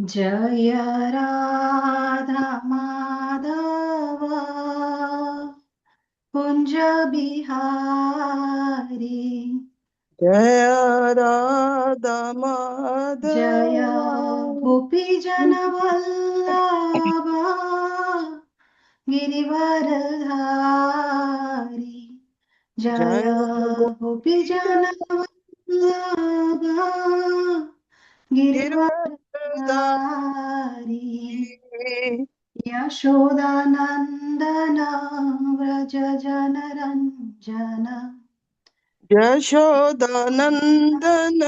जय राधा माधव कुंज बिहारी जय राधा माधव जय गोपी जन वल्लभ गिरिवरधारी जय गोपी जन वल्लभ गिरिवरधारी यशोदानंदन व्रज जनरंजन यशोदानंदन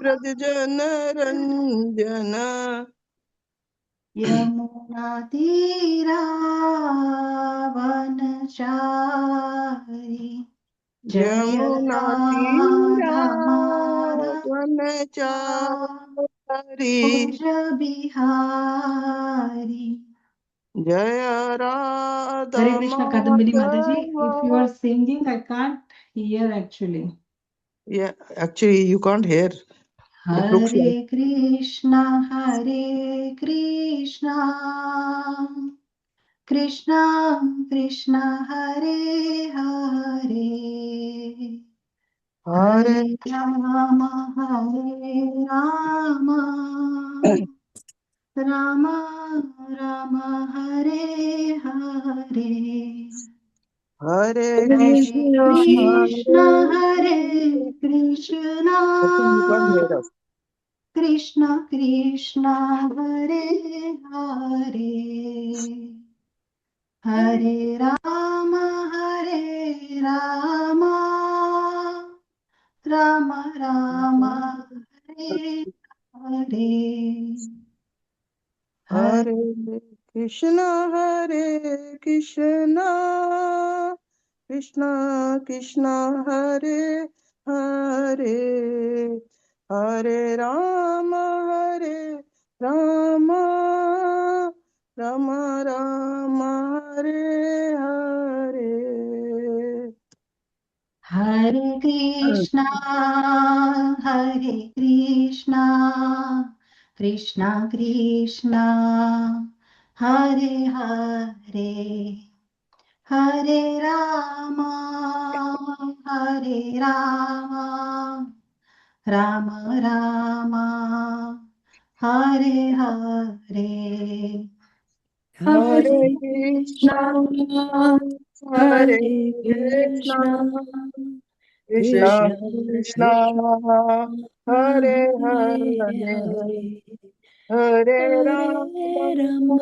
ब्रज जन रंजन यमुना तीरा वनचारी जय यमुना तीरा राधा माधव वनचारी कुंज बिहारी जय Radha Hare Krishna Kadambini Mataji. Madhav. If you are singing, I can't hear actually. Yeah, actually you can't hear. It looks like. Hare Krishna Krishna Krishna Hare Hare Hare Hare Rama Rama Rama Hare Hare Hare Hare Krishna, Krishna Hare Krishna I think you can't hear us. Krishna Krishna Hare Hare Hare Rama Rama Rama Hare Hare Hare Krishna, Hare Krishna, Krishna Krishna, Hare Hare, Hare Rama, Rama Rama, Hare Hare. Hare Krishna Krishna Krishna Hare Hare Hare Rama Rama Rama Hare Hare Hare Krishna, Hare Krishna, Krishna Krishna, Hare Hare, Hare Rama,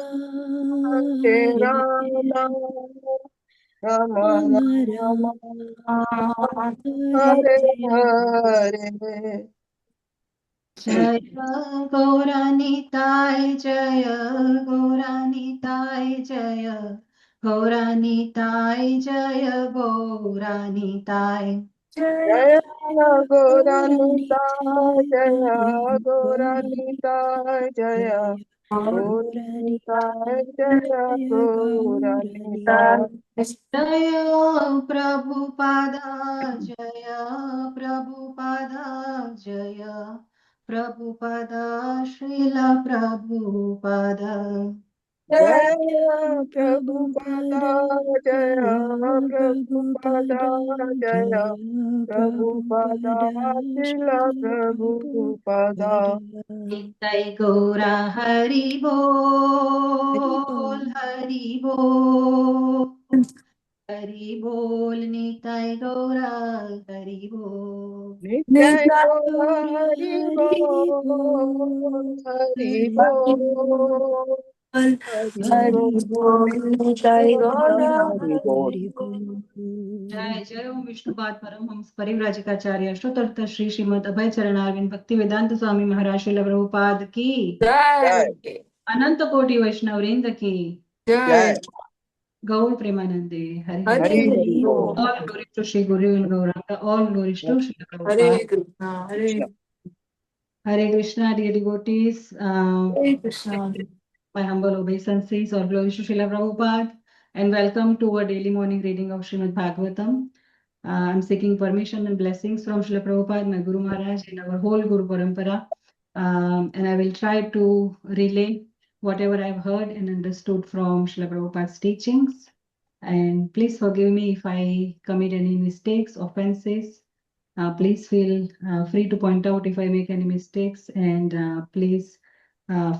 Hare Rama, Rama Rama, Hare Hare. Jaya Gauranitai Jaya Gauranitai Jaya Gauranitai Jaya Gauranitai Jaya Gauranita, Jaya Gauranita, Jaya Gauranita, Jaya Gauranita. Jaya Prabhupada Jaya Prabhupada Jaya Prabhupada Srila Prabhupada Jaya Prabhupada, Jaya Prabhupada, Jaya Prabhupada, Srila Prabhupada. Nitai Gaura Hari Bol Hari Bol Hari Bol Nitai Gaura Hari Bol Nitya Gaura Hari Bol, Hari Bol, Hari Bol, Nitya Gaura Hari Bol. जय जय ओम विष्णुपाद परमहंस परिव्राजकाचार्य अष्टोत्तर श्री श्रीमद अभय चरणारविंद भक्ति वेदांत स्वामी महाराज श्रील प्रभुपाद की Jai. अनंत कोटि वैष्णव वृंद की Jai. Gaur Premanande Hari Hari Hari Hari Bol. all glories to Shri Guru and Gauranga, all glories to Shri Prabhupada. Krishna. Hare Krishna, dear devotees, my humble obeisances, all glories to Srila Prabhupada, and welcome to our daily morning reading of Śrīmad-Bhāgavatam. I'm seeking permission and blessings from Srila Prabhupada, my Guru Maharaj, and our whole Guru Parampara and I will try to relay whatever I've heard and understood from Srila Prabhupada's teachings. And please forgive me if I commit any mistakes, offenses. Please feel free to point out if I make any mistakes, and please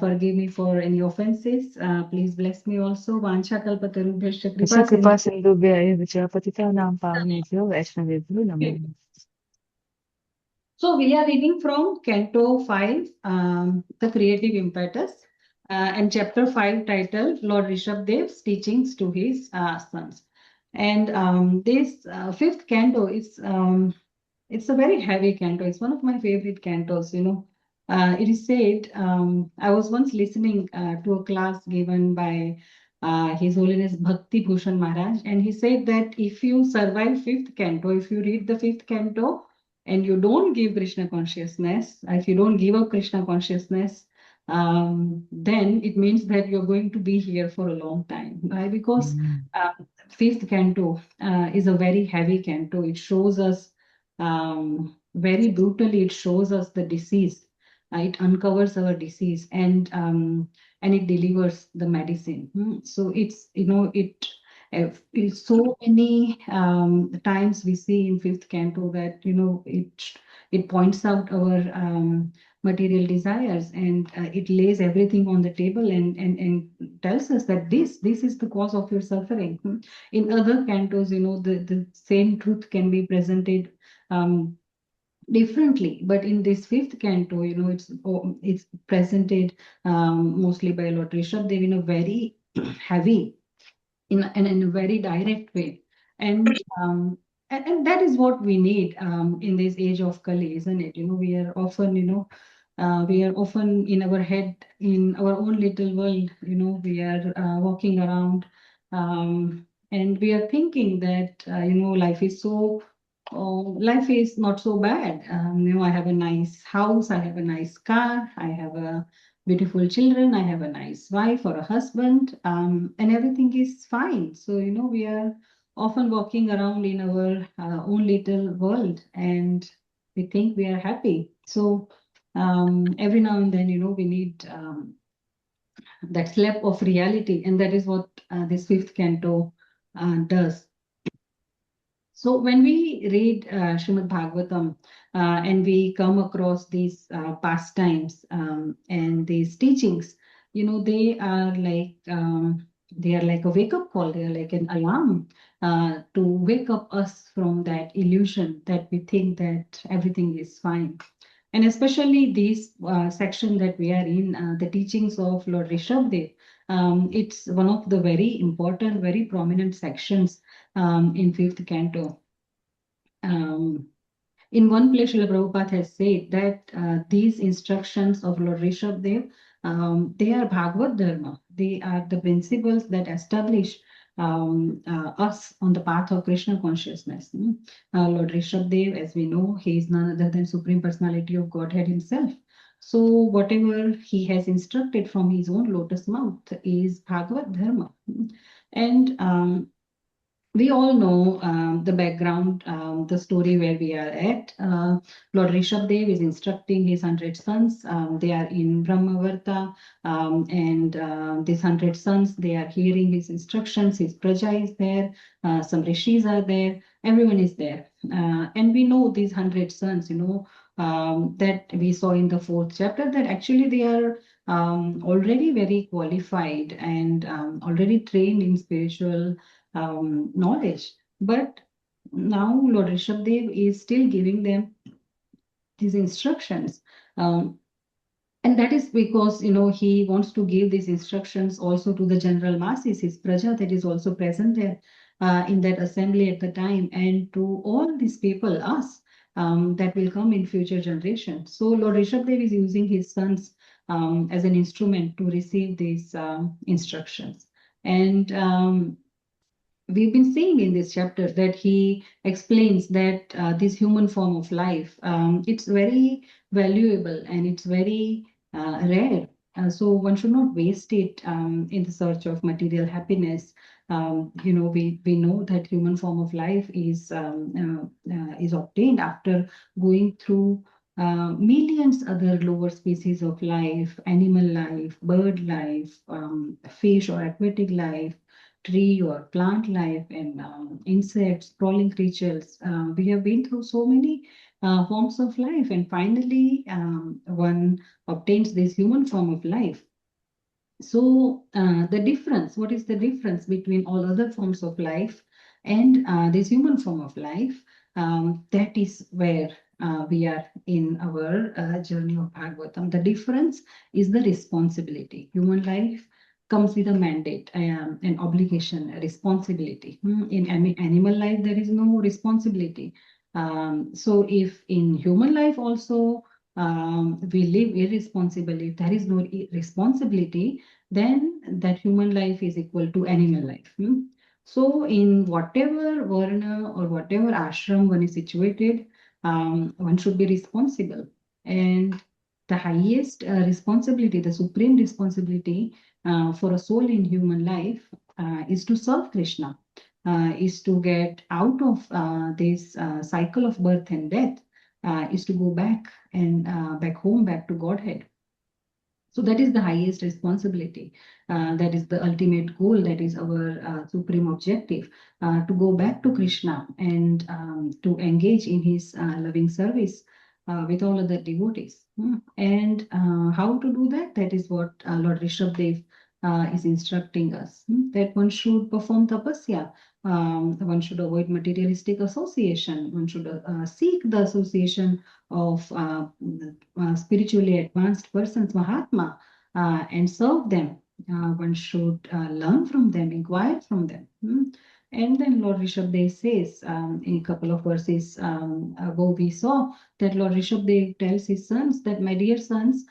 forgive me for any offenses. Please bless me also. Vancha kalpatarubhyascha kripa कृपा सिन्धुभ्य एव च पतितानां पावनेभ्यो वैष्णवेभ्यो नमो नमः। So we are reading from Canto 5, The Creative Impetus, and Chapter 5 titled Lord Rishabhadev's Teachings to His Sons. And this fifth canto is it's a very heavy canto. It's one of my favorite cantos, you know. It is said, I was once listening to a class given by His Holiness Bhakti Bhushan Maharaj, and he said that if you survive fifth canto, if you read the fifth canto, and you don't give Krishna consciousness, if you don't give up Krishna consciousness, then it means that you're going to be here for a long time. Why? Because fifth canto is a very heavy canto. It shows us very brutally, it shows us the disease. It uncovers our disease, and it delivers the medicine. So it's, you know, it's so many times we see in fifth canto that, you know, it points out our material desires, and it lays everything on the table and tells us that this is the cause of your suffering. In other cantos, you know, the same truth can be presented differently, but in this fifth canto, you know, it's presented mostly by Lord Rishabhadev in a very heavy, in a very direct way, and that is what we need in this age of Kali, isn't it? You know, we are often, you know, we are often in our head, in our own little world. You know, we are walking around, and we are thinking that you know, life is so. Life is not so bad. You know, I have a nice house, I have a nice car, I have a beautiful children, I have a nice wife or a husband, and everything is fine. So, you know, we are often walking around in our own little world, and we think we are happy. So, every now and then, you know, we need that slap of reality, and that is what this fifth canto does. So when we read Śrīmad-Bhāgavatam and we come across these pastimes and these teachings, you know, they are like a wake-up call. They are like an alarm to wake up us from that illusion that we think that everything is fine. And especially this section that we are in, the teachings of Lord Rishabhadev, it's one of the very important, very prominent sections in fifth canto. In one place, Srila Prabhupada has said that these instructions of Lord Rishabhadev, they are Bhagavad Dharma. They are the principles that establish us on the path of Krishna consciousness. Lord Rishabhadev, as we know, he is none other than Supreme Personality of Godhead himself. So whatever he has instructed from his own lotus mouth is Bhagavad Dharma. And we all know the background, the story where we are at. Lord Rishabhadev is instructing his 100 sons. They are in Brahmavarta, and these 100 sons, they are hearing his instructions. His praja is there, some rishis are there, everyone is there. And we know these 100 sons, you know, that we saw in the fourth chapter, that actually they are already very qualified and already trained in spiritual knowledge. But now Lord Rishabhadev is still giving them these instructions. And that is because, you know, he wants to give these instructions also to the general masses, his praja that is also present there in that assembly at the time, and to all these people, us, that will come in future generations. So Lord Rishabhadev is using his sons as an instrument to receive these instructions. And we've been seeing in this chapter that he explains that this human form of life, it's very valuable and it's very rare. So one should not waste it in the search of material happiness. You know, we know that human form of life is obtained after going through millions other lower species of life, animal life, bird life, fish or aquatic life, tree or plant life, and insects, crawling creatures. We have been through so many forms of life, and finally one obtains this human form of life. So the difference, what is the difference between all other forms of life and this human form of life? That is where we are in our journey of Bhagavatam. The difference is the responsibility. Human life comes with a mandate, an obligation, a responsibility. In animal life, there is no responsibility. So if in human life also we live irresponsibly, if there is no responsibility, then that human life is equal to animal life. So in whatever varna or whatever ashram one is situated, one should be responsible. And the highest responsibility, the supreme responsibility for a soul in human life is to serve Krishna, is to get out of this cycle of birth and death, is to go back and back home, back to Godhead. So that is the highest responsibility. That is the ultimate goal. That is our supreme objective, to go back to Krishna and to engage in his loving service with all other devotees. And how to do that? That is what Lord Rishabdev is instructing us, that one should perform tapasya, one should avoid materialistic association, one should seek the association of spiritually advanced persons, Mahatma, and serve them. One should learn from them, inquire from them. And then Lord Rishabdev says, in a couple of verses ago, we saw that Lord Rishabdev tells his sons that, my dear sons,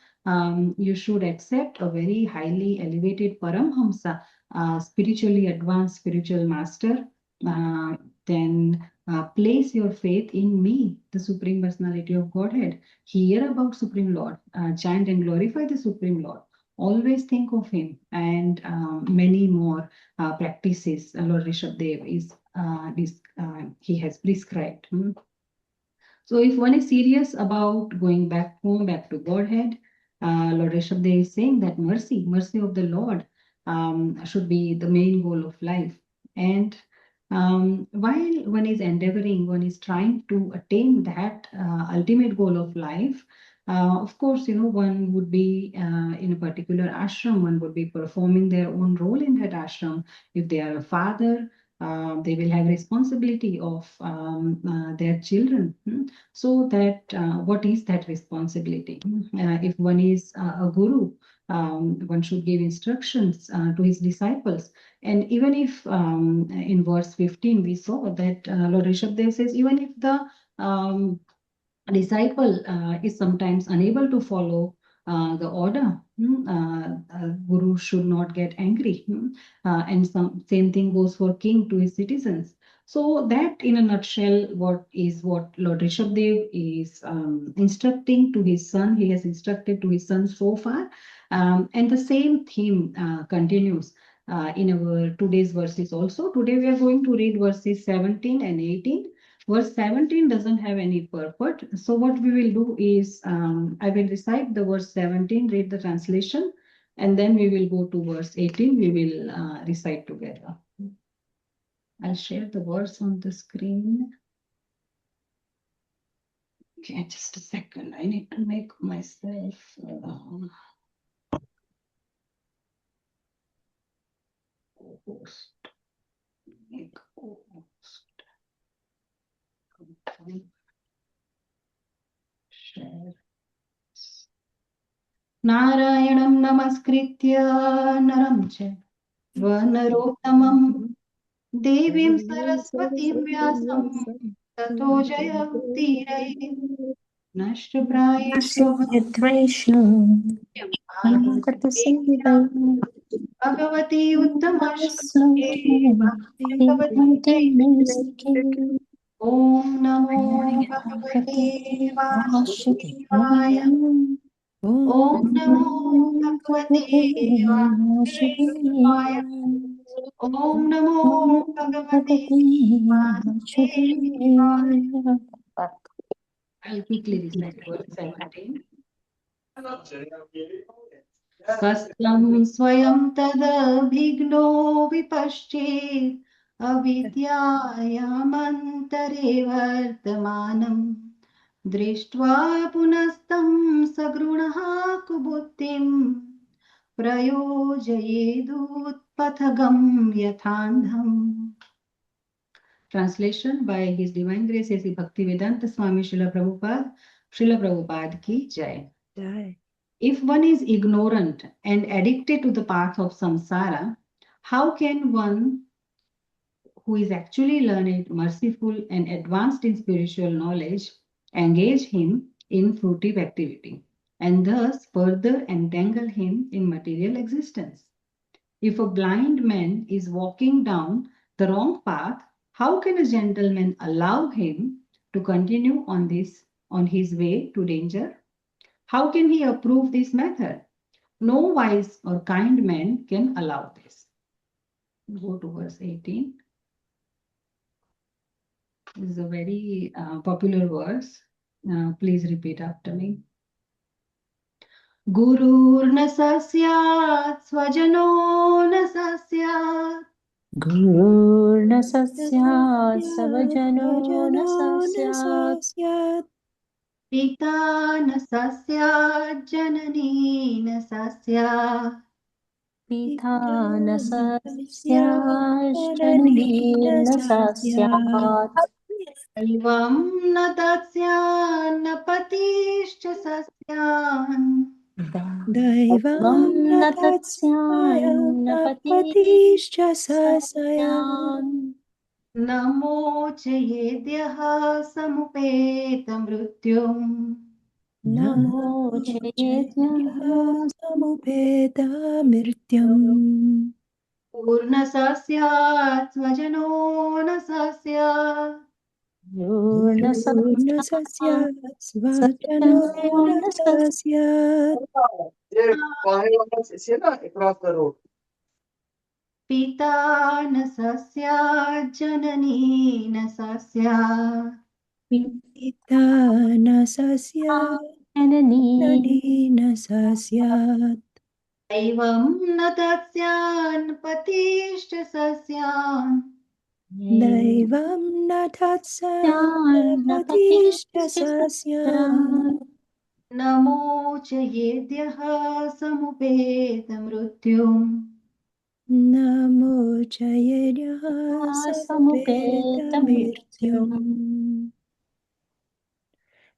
you should accept a very highly elevated Paramhamsa, spiritually advanced spiritual master. Then place your faith in me, the Supreme Personality of Godhead. Hear about Supreme Lord, chant and glorify the Supreme Lord. Always think of him, and many more practices Lord Rishabdev he has prescribed. So if one is serious about going back home, back to Godhead, Lord Rishabdev is saying that mercy of the Lord should be the main goal of life. And while one is endeavoring, one is trying to attain that ultimate goal of life, of course, one would be in a particular ashram, one would be performing their own role in that ashram. If they are a father, they will have responsibility of their children. So that what is that responsibility? If one is a guru, one should give instructions to his disciples. And even if in verse 15 we saw that Lord Rishabdev says, even if the disciple is sometimes unable to follow the order, guru should not get angry. And same thing goes for king to his citizens. So that in a nutshell, what Lord Rishabdev is instructing to his son. He has instructed to his son so far. And the same theme continues in our today's verses also. Today we are going to read verses 17 and 18. Verse 17 doesn't have any purport. So what we will do is, I will recite the verse 17, read the translation, and then we will go to verse 18. We will recite together. I'll share the verse on the screen. Okay, just a second. I need to make myself... host. Make host. Share. Narayanam namaskritya naram chaiva narottamam devim saraswatim vyasam tato jayamtirayet nashtaprayeshu Bhagavati uttamashloke Om Namo Bhagavate Vasudevaya Om Namo Bhagavate Vasudevaya Om Namo Bhagavate Vasudevaya I'll quickly recite verse 17. Kastam swayam tadabhigno vipashchet avidyayamantare vartamanam drishtva punastam sagrunaha kubuddhim prayojayedut pathagam yathandham. Translation by His Divine Grace A.C. Bhaktivedanta Swami Srila Prabhupada ki Jai. Jai. If one is ignorant and addicted to the path of samsara, how can one who is actually learned, merciful, and advanced in spiritual knowledge engage him in fruitive activity and thus further entangle him in material existence? If a blind man is walking down the wrong path, how can a gentleman allow him to continue on his way to danger? How can he approve this method? No wise or kind man can allow this. Go to verse 18. This is a very popular verse. Please repeat after me. Gururna sasyat svajano na sasyat Gururna sasyat savajano na sasyat Pita na sasyat janani na sasyat Pita na sasyat janani na sasyat Daivam na datsyan na patischa sasyan Daivam na tatsyan na patischa sasyam Namo chayedyaha samupeta mrutyum Namo chayetyaha samupeta mrityam Purna sasyat svajano na sasyat Purna Purna sasyat sasyat svajano na sasyat across the road. Pita na sasyat janani na sasyat Pita na sasyat janani nani na sasyat Daivam na datsyan patischa sasyan Daivam na tatsyan patischa sasyam Namo chayedyaha samupeta mrutyum Namo chayedyaha samupeta samupeta mrityam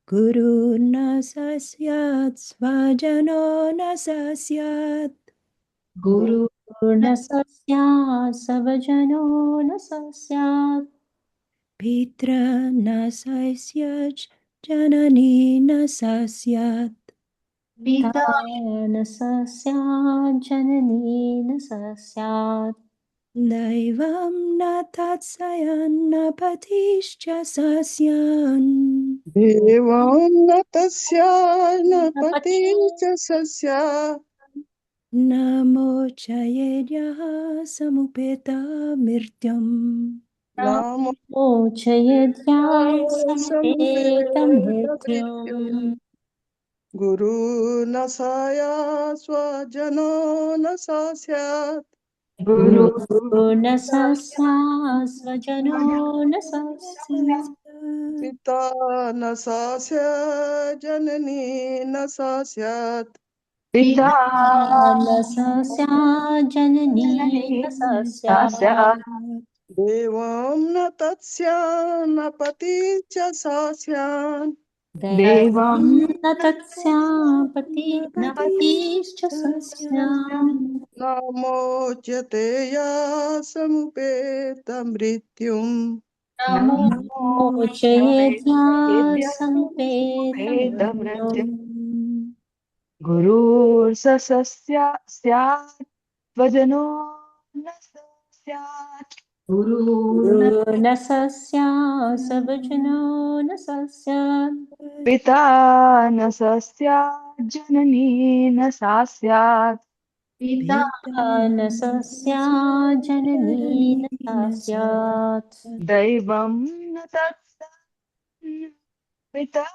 Guru na sasyat svajano na sasyat Guru Purna sasyat savajano na sasyat Pitra na sasyat janani na sasyat Pita na sasyat janani na sasyat Daivam na tatsayan na patischa sasyan Devam natasya napati cha sasya Namo chayedyaha samupeta mrityam Namo Namo chayedya samupeta samveta mrityum Guru nasaya swajano nasasyat Guru Guru na sasya svajano na sasya Pita nasasya janani nasasyat Pita na sasya janani na sasya Devam natasya napati cha sasyan Devam na tatsya pati na patischa sasyam Namo chateya samupeta mrityum Namo Namo chayedya samupeta mrityum Gurur sasasya syat vajano nasasyat Guru Guru na sasya savajano na sasya Pita nasasya janani nasasyat Pita na sasya janani na sasyat Daivam natatsa pita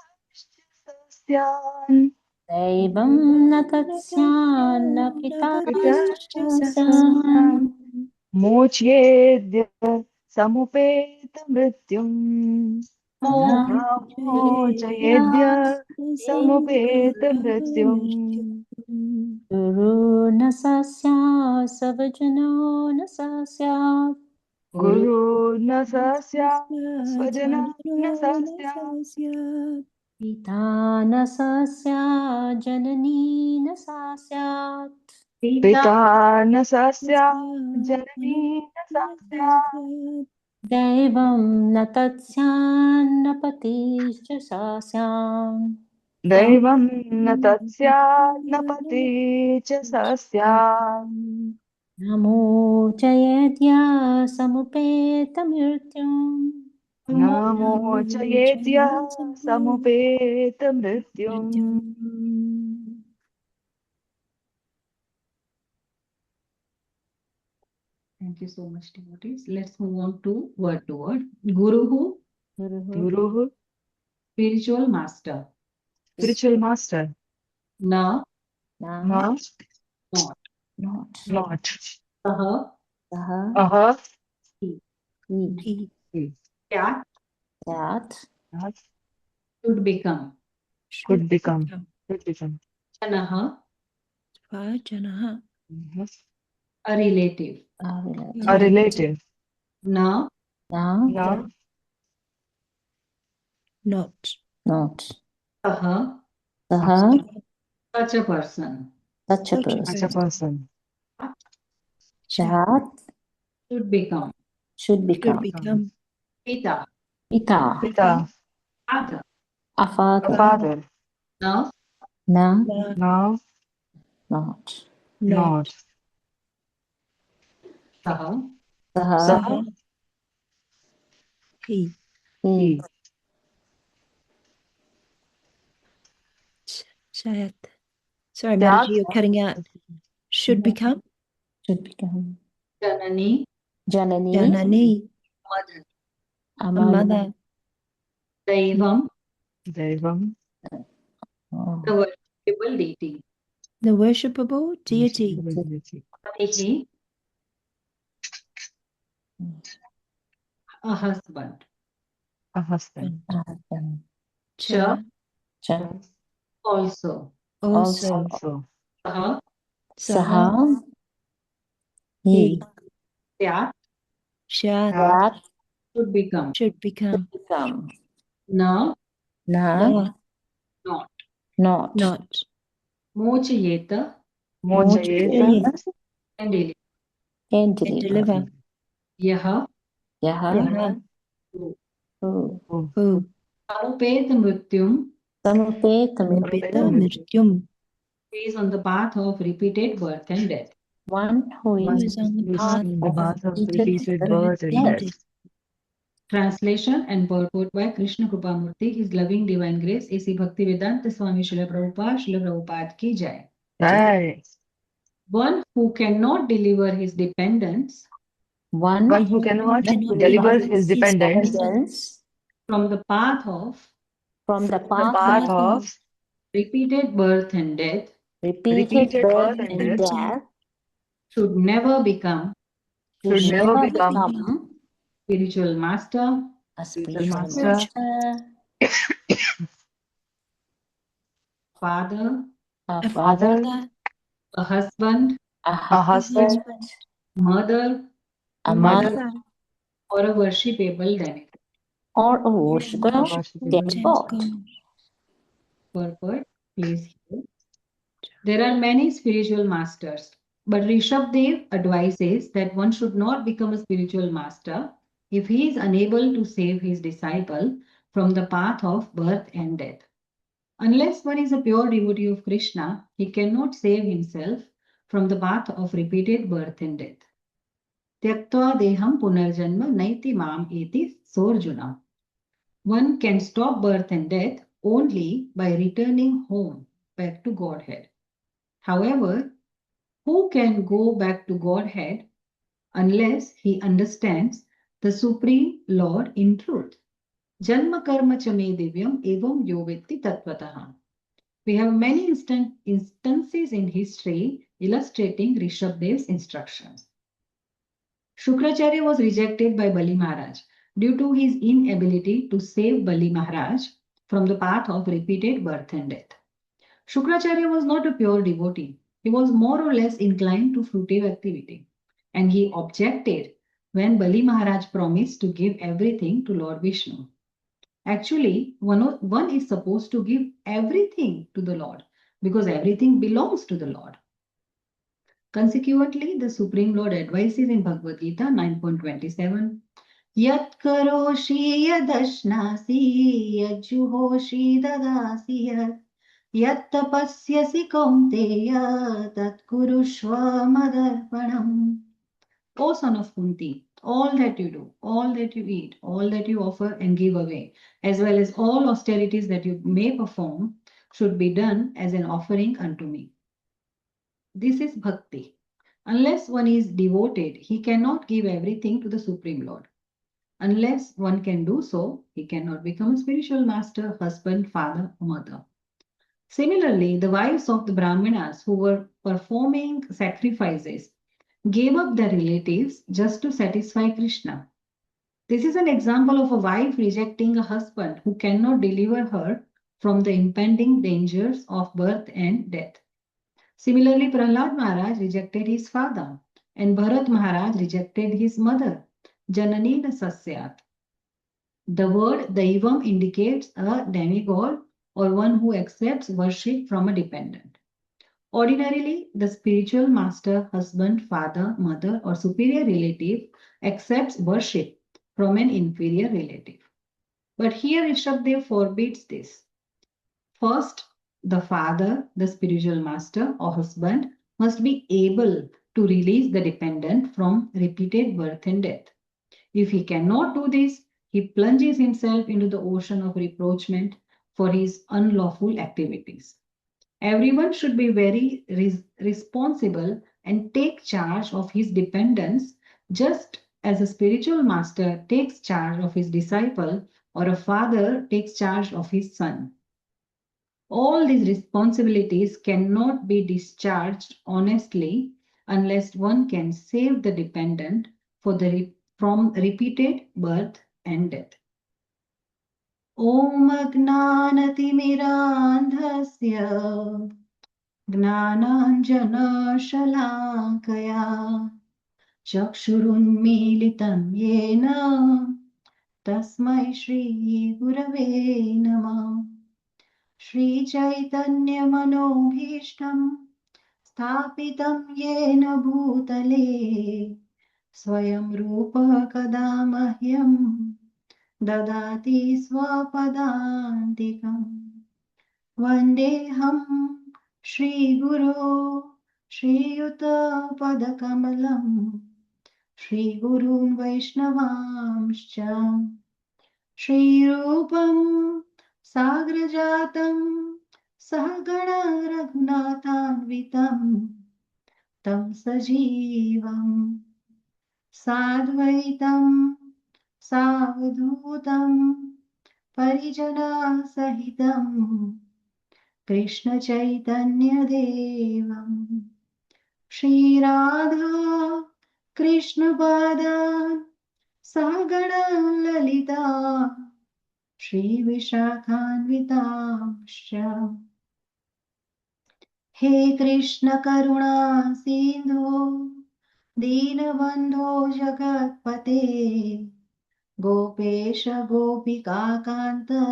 तत्स्यान् दैवं न तत्स्यान्न पिता पितरश्चान् मोच्येद्य समुपेत मृत्युम् मोचयेद्य समुपेत मृत्युम् गुरु न स स्यात् स्वजनो न स स्यात् गुरु न स स्यात् स्वजन न स स्यात् पिता न स स्यात् जननी न सा स्यात् पिता न स स्यात् जननी न स स्यात् दैवं न तत्स्यान्न पतिश्च सा स्यात् दैवं न तत्स्यात् न पति च स स्यात् नमोचयेद्या समुपेत मृत्युम् न मोचयेद्य समुपेत मृत्युम् Thank you so much, devotees. Let's move on to word. Guruhu, Guruhu, spiritual master. spiritual master. Na, Na, No, not. not. Saha, Aha, He, Kya, that, not. should become. Could become. Could become. Janaha, Mhm. a relative. A relative. Na, Na, No, not. saha, Saha, such a person. such a such a person. person. That Should become. should become. Pita, Pita, Pita, father. a a father. father. Na, Na, No, not. not. saha, Saha, He. he. Shayat. Sorry, Yeah. Mataji, you're cutting out. Should become Should become. Janani, Janani, Janani, mother. a a mother. mother. Daivam, Daivam. Oh. the worshipable deity. The worshipable deity. Patihi, a husband. A husband. Husband. Cha, Cha, also. Also. Also. Saha, Saha, he. Tyat, Shat That should become. should become. become. Na, Na, Na, not. not. not. Mochayeta, Mochayeta. and deliver. And And deliver. deliver. Yaha, Yaha, Yaha. who. Who? Samupet mrityum, Samupeta Pita mrityum. Mrityum. is on the path of repeated birth and death. One who Who is is on the Who's path in the of path of repeated repeated birth birth and and death. death. Translation and purport by Krishna Kripamurti, His loving divine grace, A.C. Bhaktivedanta Swami Srila Prabhupada ki jai. Jai. One who cannot deliver his dependents one One who cannot cannot deliver deliver his his dependents dependence from the path of from the the path path of of repeated birth and death repeated birth and and death death should never become should never become spiritual master, a spiritual spiritual master, master, father, a a father, father, a husband, a a husband, husband, mother, a mother, mother, or a worshipable demigod. or a worshipper worshipable demigod. Purport, please hear. There are many spiritual masters, but Rishabdev advises that one should not become a spiritual master if he is unable to save his disciple from the path of birth and death. Unless one is a pure devotee of Krishna, he cannot save himself from the path of repeated birth and death. Tyaktva deham punarjanma naiti mam eti sorjuna. One can stop birth and death only by returning home, back to Godhead. However, who can go back to Godhead unless he understands the Supreme Lord in truth? Janma karma chame divyam evam yovetti tattvataha. We have many instances in history illustrating Rishabdev's instructions. Shukracharya was rejected by Bali Maharaj due to his inability to save Bali Maharaj from the path of repeated birth and death. Shukracharya was not a pure devotee. He was more or less inclined to fruitive activity. And he objected when Bali Maharaj promised to give everything to Lord Vishnu. Actually, one is supposed to give everything to the Lord because everything belongs to the Lord. Consequently, the Supreme Lord advises in Bhagavad Gita 9.27, Yat karoshi yadashnasi yajjuhoshi dadasi yat yat tapasyasi kaunteya tat kurushva madarpanam. O son of Kunti, all that you do, all that you eat, all that you offer and give away, as well as all austerities that you may perform, should be done as an offering unto me. This is bhakti. Unless one is devoted, he cannot give everything to the Supreme Lord. Unless one can do so, he cannot become a spiritual master, husband, father, or mother. Similarly, the wives of the Brahmanas who were performing sacrifices gave up their relatives just to satisfy Krishna. This is an example of a wife rejecting a husband who cannot deliver her from the impending dangers of birth and death. Similarly, Prahlad Maharaj rejected his father, and Bharat Maharaj rejected his mother, Jananina Sasyat. The word Daivam indicates a demigod or one who accepts worship from a dependent. Ordinarily, the spiritual master, husband, father, mother, or superior relative accepts worship from an inferior relative. But here Rishabdev forbids this. First, the father, the spiritual master or husband, must be able to release the dependent from repeated birth and death. If he cannot do this, he plunges himself into the ocean of reproachment for his unlawful activities. Everyone should be very responsible and take charge of his dependents, just as a spiritual master takes charge of his disciple or a father takes charge of his son. All these responsibilities cannot be discharged honestly unless one can save the dependent from repeated birth and death. Om Agnanatimirandhasya Gnananjanashalakaya Chakshurunmilitam Yena Tasmai Shri Gurave Namah. Shri Chaitanya Manobhishtam Sthapitam Yena Bhutale Swayam Rupa Kadamahyam Dadati Swapadantikam Vandeham Shri Guru Shri Yuta Padakamalam Shri Gurun Vaishnavamscha Shri Rupam Sagrajatam Sahagana Raghunathanvitam Tam Sajivam Sadvaitam Savadhutam Parijana Sahitam Krishna Chaitanya Devam Shri Radha Krishna Padan Sagana Lalita Shri Vishakhanvitamscha He Krishna Karuna Sindhu Dinabandho Jagatpate Gopesha Gopika Kanta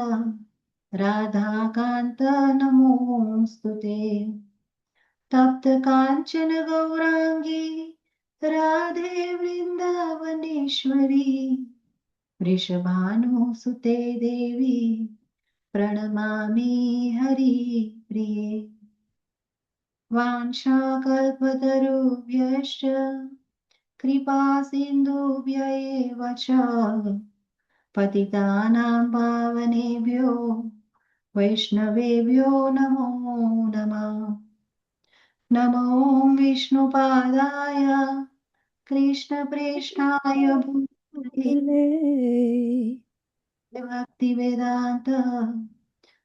Radha Kanta Namostute Tapta Kanchana Gaurangi Radhe Vrindavaneshwari Vrishabhanu Sute Devi Pranamami Hari Priye Vansha Kalpatarubhyascha Kripa Sindhubhya eva cha Patitanam Pavanebhyo Vaishnavebhyo Namo Namah Namo Vishnupadaya Krishna Preshtaya Bhutale Bhutale Bhakti Vedanta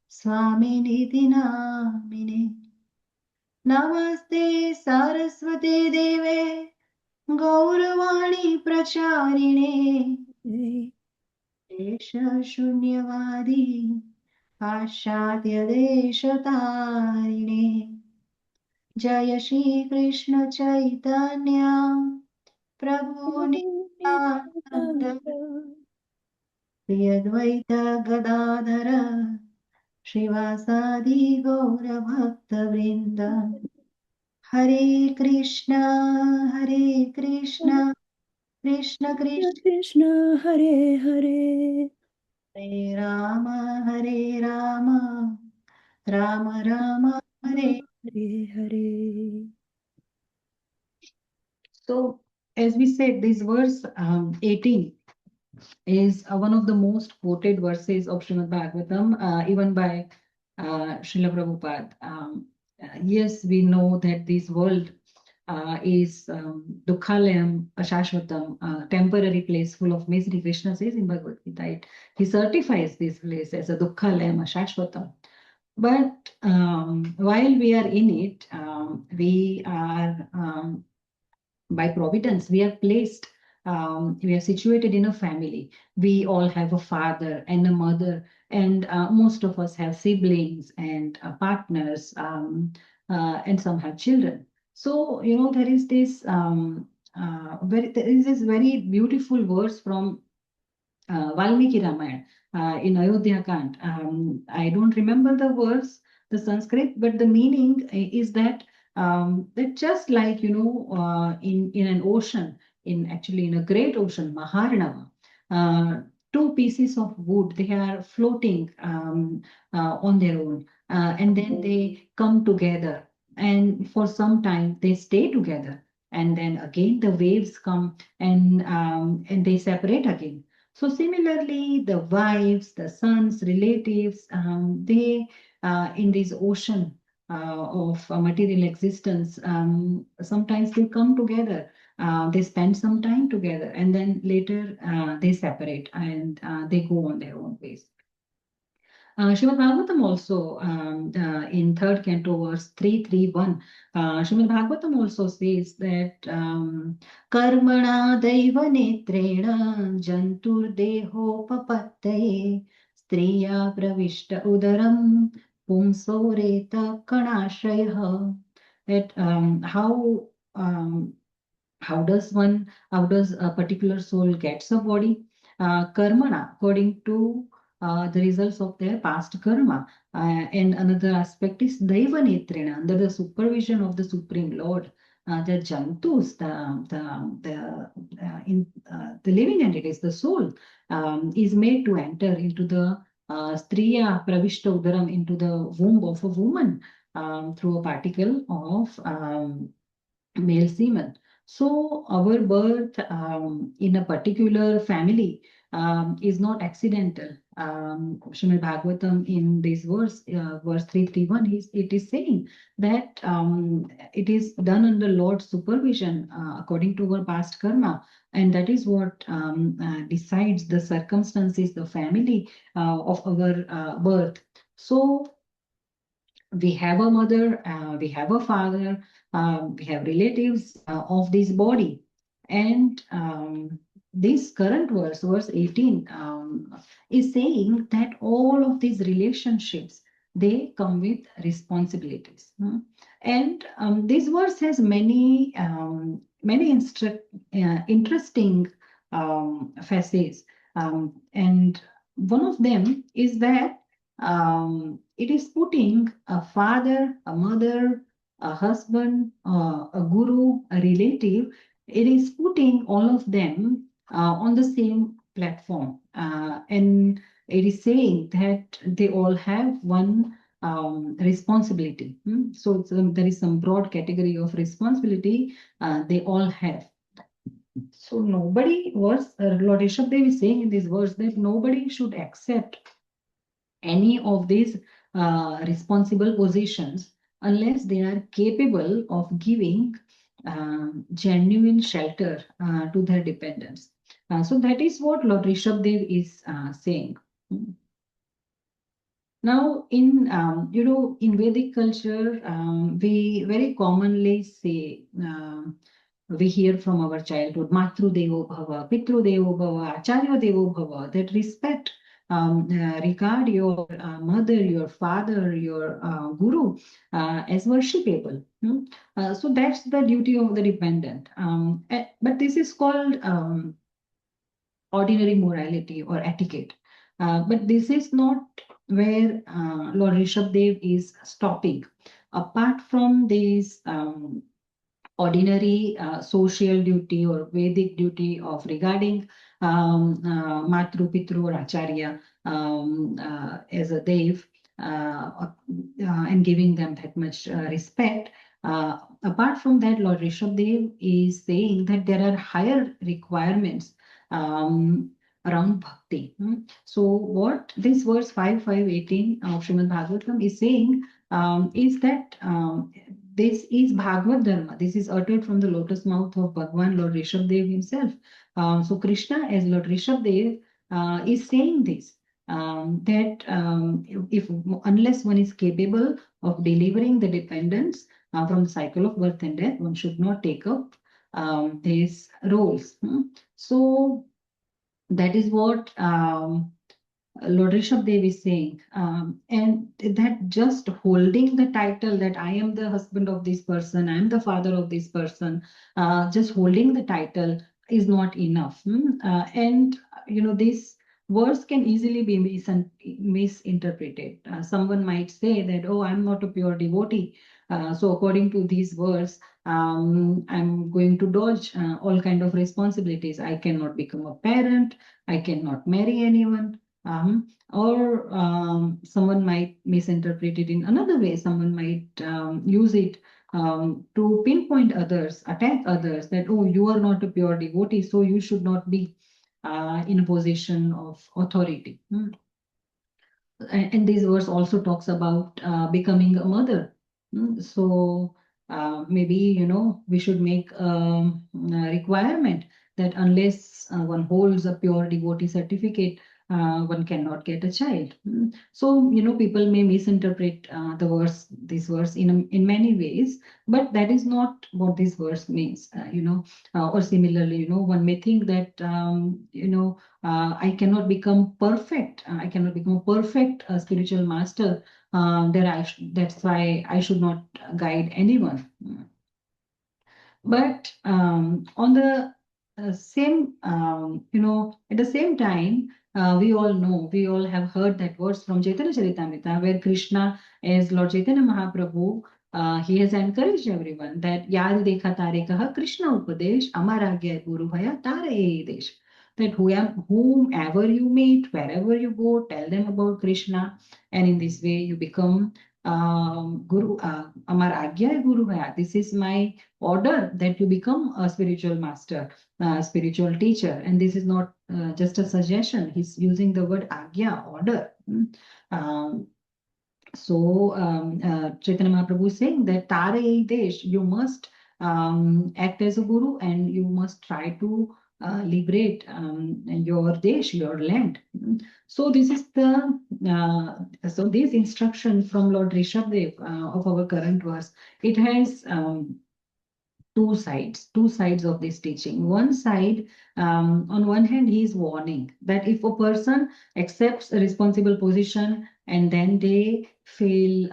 Swaminiti Namine. Namaste Saraswate Deve Gauravani Pracharine Desha Shunyavadi Paschatya Deshatarine Jaya Shri Krishna Chaitanya Prabhu Nityananda Shri Advaita Gadadhara Shivasadi Gaura Bhakta Vrinda Hare Krishna Krishna Krishna Krishna Hare Hare Hare Rama Rama Rama Hare. Hare Hare. So, as we said, this verse 18 is one of the most quoted verses of Śrīmad-Bhāgavatam, even by Srila Prabhupada. Yes, we know that this world is Dukhalayam Ashashvatam, temporary place full of misery. Krishna says in Bhagavad Gita, he certifies this place as a Dukhalayam Ashashvatam. But while we are in it, we are by providence, we are placed, we are situated in a family. We all have a father and a mother, and most of us have siblings and partners, and some have children. So, there is this very beautiful verse from Valmiki Ramayana in Ayodhya Kand. I don't remember the verse, the Sanskrit, but the meaning is that that just like in an ocean, in a great ocean, Maharnava, two pieces of wood, they are floating on their own, and then they come together, and for some time they stay together, and then again the waves come and they separate again. So similarly, the wives, the sons, relatives, they in this ocean of material existence, sometimes they come together, they spend some time together, and then later they separate and they go on their own ways. Śrīmad-Bhāgavatam also in third canto verse 331, Śrīmad-Bhāgavatam also says that karmana daiva netrena jantur deho papattaye striya pravishta udaram pumso reta kanashrayah. That how does a particular soul gets a body? Karmana, according to the results of their past karma. And another aspect is Daiva Netrena, under the supervision of the Supreme Lord. The Jantus, the living entities, the soul, is made to enter into the Striya Pravishta Udaram, into the womb of a woman through a particle of male semen. So our birth in a particular family is not accidental. Śrīmad-Bhāgavatam in this verse 331, it is saying that it is done under Lord's supervision according to our past karma, and that is what decides the circumstances, the family of our birth. So we have a mother, we have a father, we have relatives of this body, and this current verse 18, is saying that all of these relationships, they come with responsibilities. And this verse has many interesting facets, and one of them is that it is putting a father, a mother, a husband, a guru, a relative. It is putting all of them on the same platform, and it is saying that they all have one responsibility. So there is some broad category of responsibility they all have. So nobody was, Lord Rishabhdev is saying in this verse that nobody should accept any of these responsible positions unless they are capable of giving genuine shelter to their dependents. So that is what Lord Rishabhdev is saying. Now, in in Vedic culture, we very commonly say, we hear from our childhood, Matru Devo Bhava, Pitru Devo Bhava, Acharya Devo Bhava, that respect, regard your mother, your father, your guru as worshipable. So that's the duty of the dependent. But this is called ordinary morality or etiquette. But this is not where Lord Rishabdev is stopping. Apart from this ordinary social duty or Vedic duty of regarding Matru, Pitru or Acharya as a Dev and giving them that much respect. Apart from that, Lord Rishabdev is saying that there are higher requirements around bhakti. So what this verse 5.5.18 of Śrīmad-Bhāgavatam is saying is that this is Bhagavad Dharma. This is uttered from the lotus mouth of Bhagwan, Lord Rishabdev himself. So Krishna as Lord Rishabdev is saying this, that if unless one is capable of delivering the dependents from the cycle of birth and death, one should not take up these roles. So that is what Lord Rishabdev is saying, and that just holding the title that I am the husband of this person, I am the father of this person, just holding the title is not enough. And this verse can easily be misinterpreted. Someone might say that, oh, I'm not a pure devotee. So according to this verse, I'm going to dodge all kind of responsibilities. I cannot become a parent. I cannot marry anyone. Or someone might misinterpret it in another way. Someone might use it to pinpoint others, attack others, that, oh, you are not a pure devotee, so you should not be in a position of authority. And this verse also talks about becoming a mother. So maybe, we should make a requirement that unless one holds a pure devotee certificate, one cannot get a child. So, people may misinterpret this verse in many ways, but that is not what this verse means, or similarly, one may think that, I cannot become perfect. I cannot become a perfect spiritual master. That's why I should not guide anyone. But on the same, at the same time, we all have heard that verse from Chaitanya Charitamrita, where Krishna, as Lord Chaitanya Mahaprabhu, he has encouraged everyone that Yad Dekha Tare Kaha Krishna Upadesh Amaragya Guru Bhaya Tare Desh. That whomever you meet, wherever you go, tell them about Krishna, and in this way you become Guru. Amar Agya Guru Bhaya. This is my order, that you become a spiritual master, spiritual teacher. And this is not just a suggestion. He's using the word agya, order. So Chaitanya Mahaprabhu is saying that Tare Desh, you must act as a guru, and you must try to liberate your desh, your land. So this is this instruction from Lord Rishabdev of our current verse. It has two sides of this teaching. One side, on one hand, he is warning that if a person accepts a responsible position and then they fail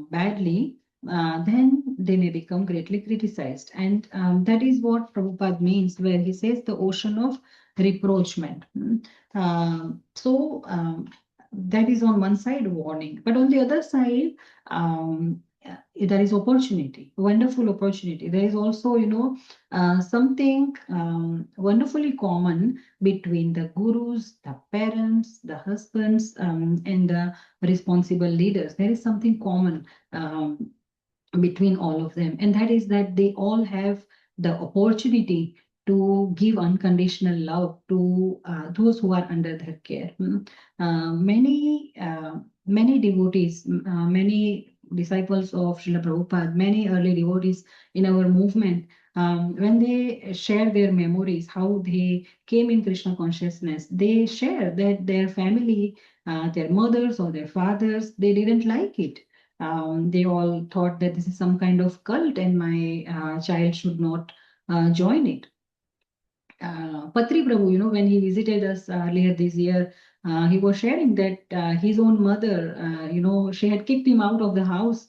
badly, then they may become greatly criticized. And that is what Prabhupada means, where he says the ocean of reproachment. That is on one side warning, but on the other side, there is opportunity, wonderful opportunity. There is also, something wonderfully common between the gurus, the parents, the husbands, and the responsible leaders. There is something common between all of them, and that is that they all have the opportunity to give unconditional love to those who are under their care. Many devotees, many disciples of Srila Prabhupada, many early devotees in our movement, when they share their memories, how they came in Krishna consciousness, they share that their family, their mothers or their fathers, they didn't like it. They all thought that this is some kind of cult and my child should not join it. Patri Prabhu, when he visited us earlier this year, he was sharing that his own mother, she had kicked him out of the house.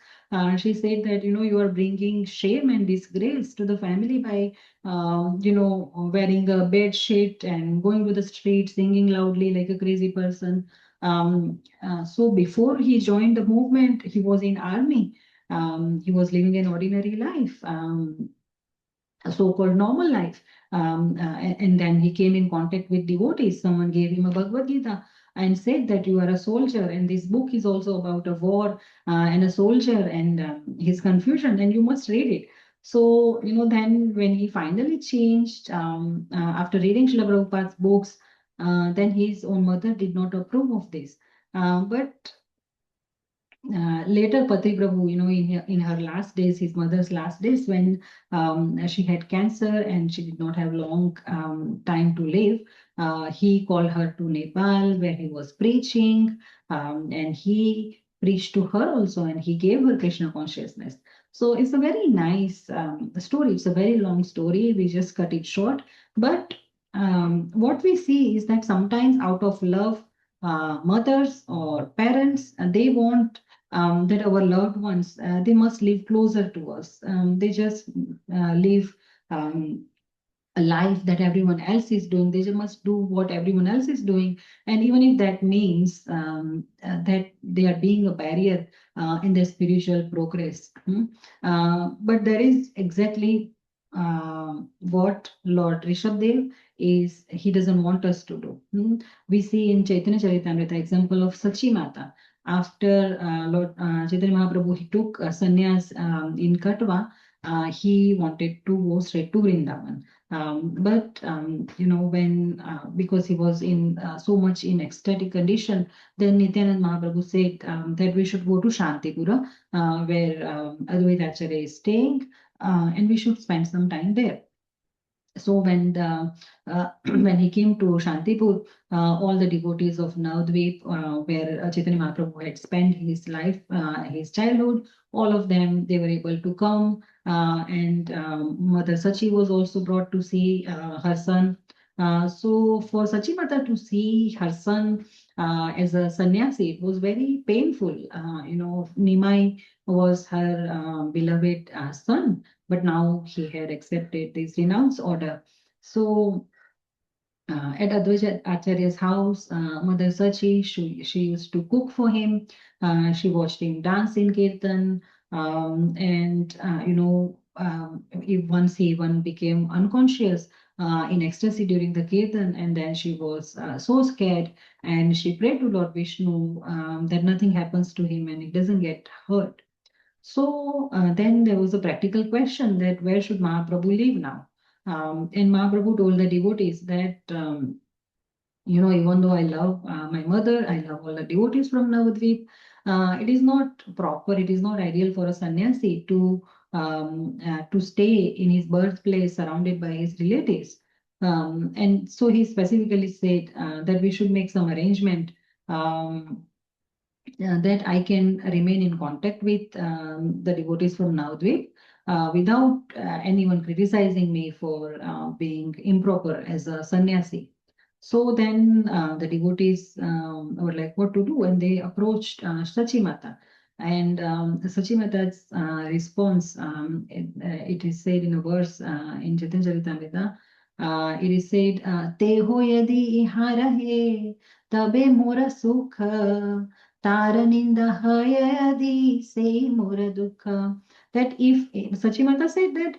She said that, you are bringing shame and disgrace to the family by, wearing a bed sheet and going to the street, singing loudly like a crazy person. So before he joined the movement, he was in army. He was living an ordinary life. A so-called normal life. And then he came in contact with devotees. Someone gave him a Bhagavad Gita and said that you are a soldier, and this book is also about a war and a soldier and his confusion, and you must read it. So, then when he finally changed, after reading Srila Prabhupada's books, then his own mother did not approve of this. But later, Patri Prabhu, in her last days, his mother's last days, when she had cancer and she did not have long time to live, he called her to Nepal, where he was preaching, and he preached to her also, and he gave her Krishna consciousness. So it's a very nice story. It's a very long story. We just cut it short. But what we see is that sometimes out of love, mothers or parents, they want that our loved ones, they must live closer to us. They just live a life that everyone else is doing. They just must do what everyone else is doing. And even if that means that they are being a barrier in their spiritual progress. But there is exactly what Lord Rishabdev is, he doesn't want us to do. We see in Chaitanya Charitamrita example of Sachi Mata. After Lord Chaitanya Mahaprabhu, he took sannyas in Katwa, he wanted to go straight to Vrindavan. But when because he was in so much in ecstatic condition, then Nityananda Mahaprabhu said that we should go to Shantipura, where Advaita Acharya is staying, and we should spend some time there. So when when he came to Shantipur, all the devotees of Navadvip, where Chaitanya Mahaprabhu had spent his life, his childhood, all of them, they were able to come. And Mother Sachi was also brought to see her son. So for Sachi Mata to see her son as a sannyasi, it was very painful. Nimai was her beloved son, but now he had accepted this renounce order. So at Advaita Acharya's house, Mother Sachi, she used to cook for him. She watched him dance in kirtan, and if once he even became unconscious in ecstasy during the kirtan, and then she was so scared, and she prayed to Lord Vishnu that nothing happens to him and he doesn't get hurt. So then there was a practical question that where should Mahaprabhu live now? And Mahaprabhu told the devotees that, even though I love my mother, I love all the devotees from Navadvip, it is not proper, it is not ideal for a sannyasi to stay in his birthplace surrounded by his relatives. And so he specifically said that we should make some arrangement that I can remain in contact with the devotees from Navadvip without anyone criticizing me for being improper as a sannyasi. So then the devotees were like, what to do? And they approached Sachi Mata. And Sachi Mata's response, it is said in a verse in Chaitanya Charitamrita, it is said, Teho yadi iharahe tabe mora sukha Taraninda hayadi say mora dukha. That if Sachimata said that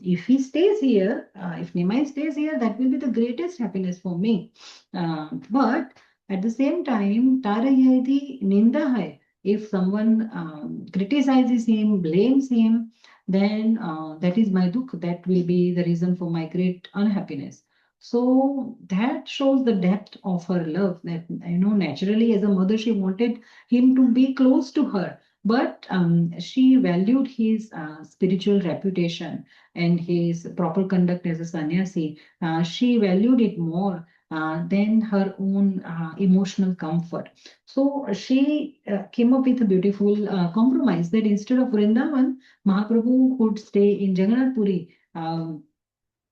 if he stays here, if Nimai stays here, that will be the greatest happiness for me. But at the same time, Tarayadi Ninda hai. If someone criticizes him, blames him, then that is my dukh. That will be the reason for my great unhappiness. So that shows the depth of her love that, naturally as a mother, she wanted him to be close to her. but she valued his spiritual reputation and his proper conduct as a sannyasi. She valued it more than her own emotional comfort. So she came up with a beautiful compromise that instead of Vrindavan, Mahaprabhu could stay in Jagannath Puri.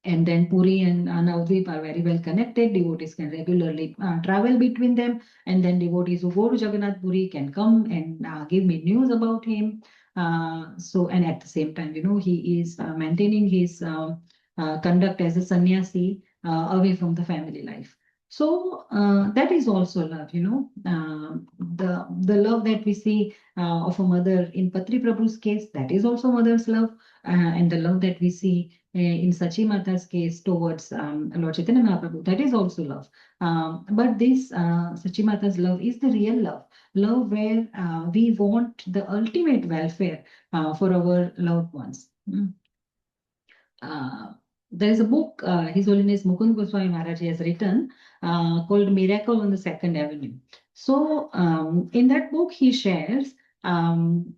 And then Puri and Navadvip are very well connected. Devotees can regularly travel between them. And then devotees who go to Jagannath Puri can come and give me news about him. And at the same time, he is maintaining his conduct as a sannyasi away from the family life. So that is also love, the love that we see of a mother in Patri Prabhu's case, that is also mother's love, and the love that we see in Sachi Mata's case towards Lord Chaitanya Mahaprabhu, that is also love. But this Sachi Mata's love is the real love where we want the ultimate welfare for our loved ones. There is a book His Holiness Mukund Goswami Maharaj has written called Miracle on the Second Avenue. So in that book, he shares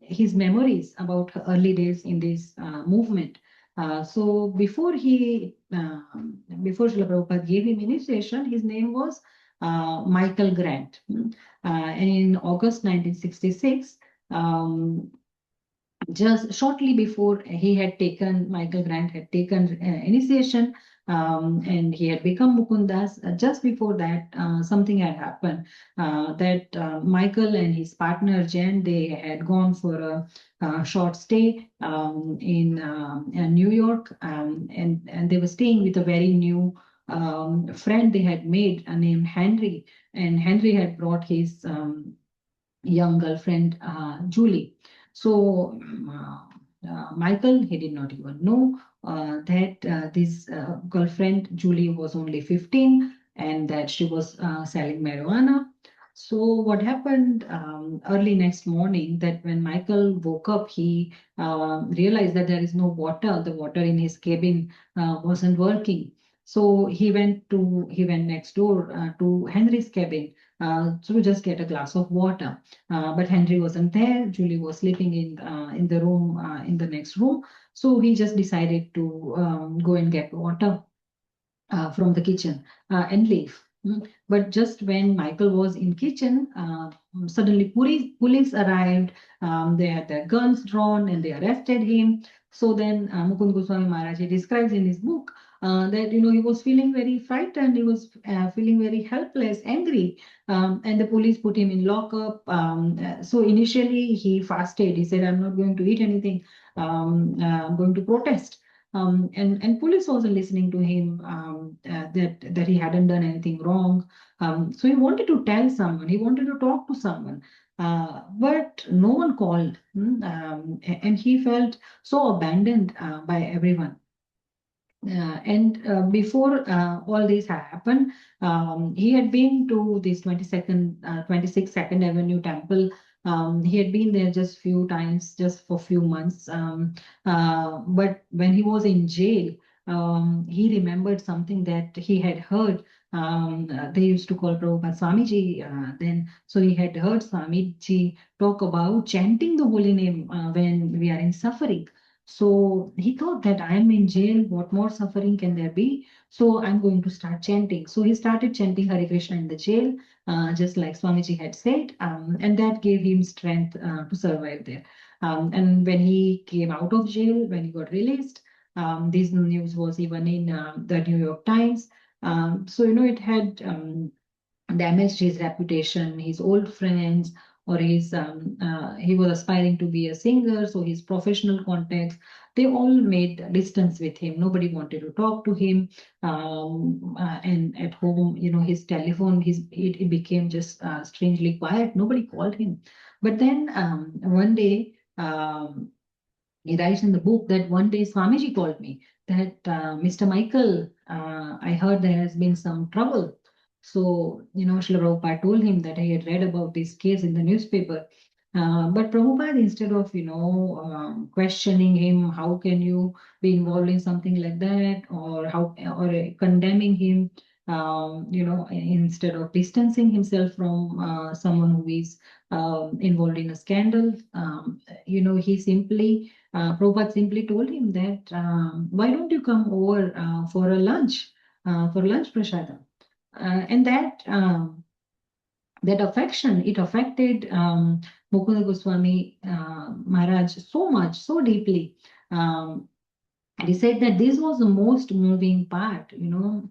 his memories about early days in this movement. So before Srila Prabhupada gave him initiation, his name was Michael Grant. And in August 1966, just shortly before Michael Grant had taken initiation, and he had become Mukundas. Just before that, something had happened that Michael and his partner Jen, they had gone for a short stay in New York, and they were staying with a very new friend they had made named Henry, and Henry had brought his young girlfriend Julie. So Michael, he did not even know that this girlfriend Julie was only 15 and that she was selling marijuana. So what happened early next morning, that when Michael woke up, he realized that there is no water. The water in his cabin wasn't working. So he went next door to Henry's cabin to just get a glass of water. But Henry wasn't there. Julie was sleeping in the room in the next room. So he just decided to go and get water from the kitchen and leave. But just when Michael was in kitchen, suddenly police arrived. They had their guns drawn and they arrested him. So then Mukund Goswami Maharaj, he describes in his book that he was feeling very frightened. He was feeling very helpless, angry, and the police put him in lockup. So initially he fasted. He said, "I'm not going to eat anything. I'm going to protest." And police wasn't listening to him that he hadn't done anything wrong. So he wanted to tell someone, he wanted to talk to someone, but no one called. And he felt so abandoned by everyone. And before all this happened, he had been to this 26th Second Avenue temple. He had been there just few times, just for few months. But when he was in jail, he remembered something that he had heard. They used to call Prabhupada Swamiji then. So he had heard Swamiji talk about chanting the holy name when we are in suffering. So he thought that I am in jail, what more suffering can there be? So I'm going to start chanting. So he started chanting Hare Krishna in the jail, just like Swamiji had said, and that gave him strength to survive there. And when he came out of jail, when he got released, this news was even in the New York Times. So, it had damaged his reputation, his old friends, or he was aspiring to be a singer, so his professional contacts, they all made distance with him. Nobody wanted to talk to him. And at home, his telephone, it became just strangely quiet. Nobody called him. But then one day, he writes in the book that one day Swamiji called me that Mr. Michael, I heard there has been some trouble. So, Srila Prabhupada told him that he had read about this case in the newspaper. But Prabhupada, instead of, questioning him, how can you be involved in something like that, or condemning him, instead of distancing himself from someone who is involved in a scandal, he simply, Prabhupada simply told him that, why don't you come over for lunch prasadam? And that affection, it affected Mukunda Goswami Maharaj so much, so deeply. And he said that this was the most moving part.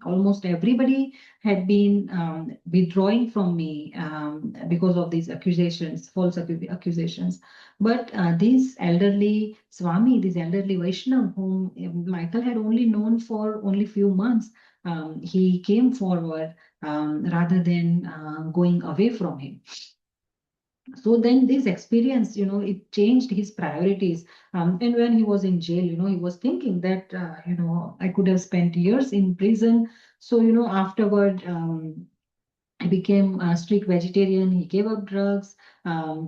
Almost everybody had been withdrawing from me because of these accusations, false accusations. But this elderly Swami, this elderly Vaishnava, whom Michael had only known for only few months, he came forward rather than going away from him. So then this experience, it changed his priorities. And when he was in jail, he was thinking that, I could have spent years in prison. So, afterward, he became a strict vegetarian. He gave up drugs.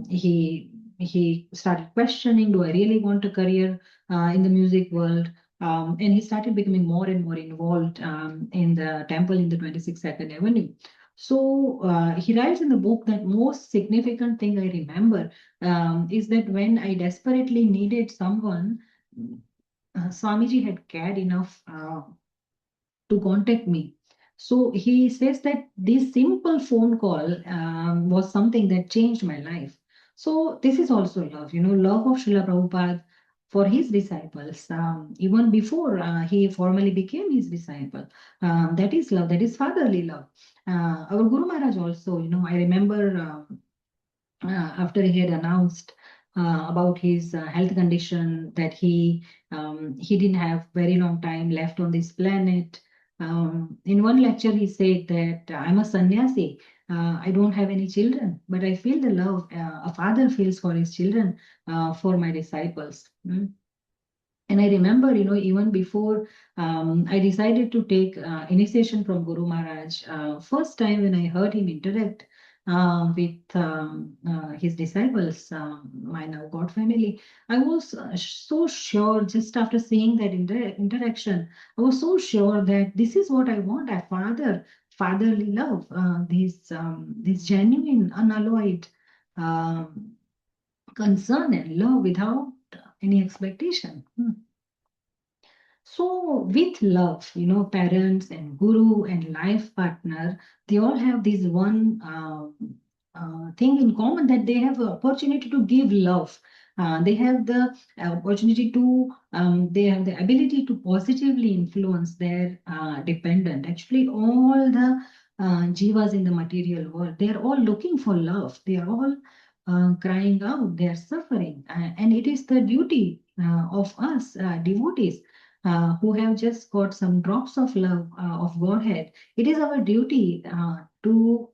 He started questioning, do I really want a career in the music world? And he started becoming more and more involved in the temple in the 26th Avenue. So he writes in the book that most significant thing I remember is that when I desperately needed someone, Swamiji had cared enough to contact me. So he says that this simple phone call was something that changed my life. So this is also love, love of Srila Prabhupada for his disciples, even before he formally became his disciple. That is love, that is fatherly love. Our Guru Maharaj also, I remember after he had announced about his health condition, that he didn't have very long time left on this planet. In one lecture, he said that I'm a sannyasi. I don't have any children, but I feel the love a father feels for his children, for my disciples. And I remember, even before I decided to take initiation from Guru Maharaj, first time when I heard him interact with his disciples, my now God family, I was so sure, just after seeing that interaction, I was so sure that this is what I want, a fatherly love, this genuine, unalloyed concern and love without any expectation. So with love, parents and guru and life partner, they all have this one thing in common, that they have the opportunity to give love. They have the opportunity to, they have the ability to positively influence their dependent. Actually, all the jivas in the material world, they are all looking for love. They are all crying out, they are suffering. And it is the duty of us devotees who have just got some drops of love of Godhead. It is our duty to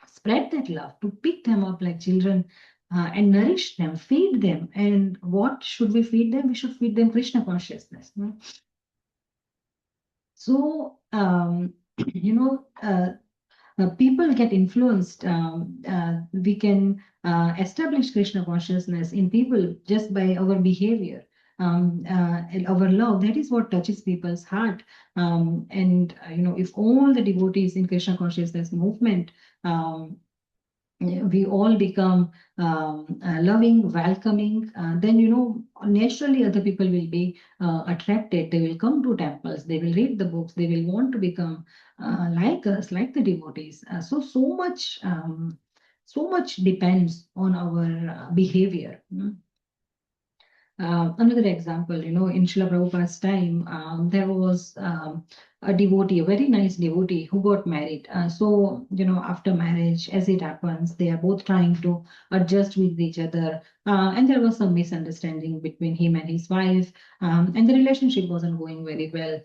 spread that love, to pick them up like children and nourish them, feed them. And what should we feed them? We should feed them Krishna consciousness. So, people get influenced. We can establish Krishna consciousness in people just by our behavior. Our love, that is what touches people's heart. If all the devotees in Krishna consciousness movement, we all become loving, welcoming, then, naturally other people will be attracted. They will come to temples, they will read the books, they will want to become like us, like the devotees. So much depends on our behavior. Another example, in Srila Prabhupada's time, there was a devotee, a very nice devotee who got married. So, after marriage, as it happens, they are both trying to adjust with each other. And there was some misunderstanding between him and his wife. And the relationship wasn't going very well.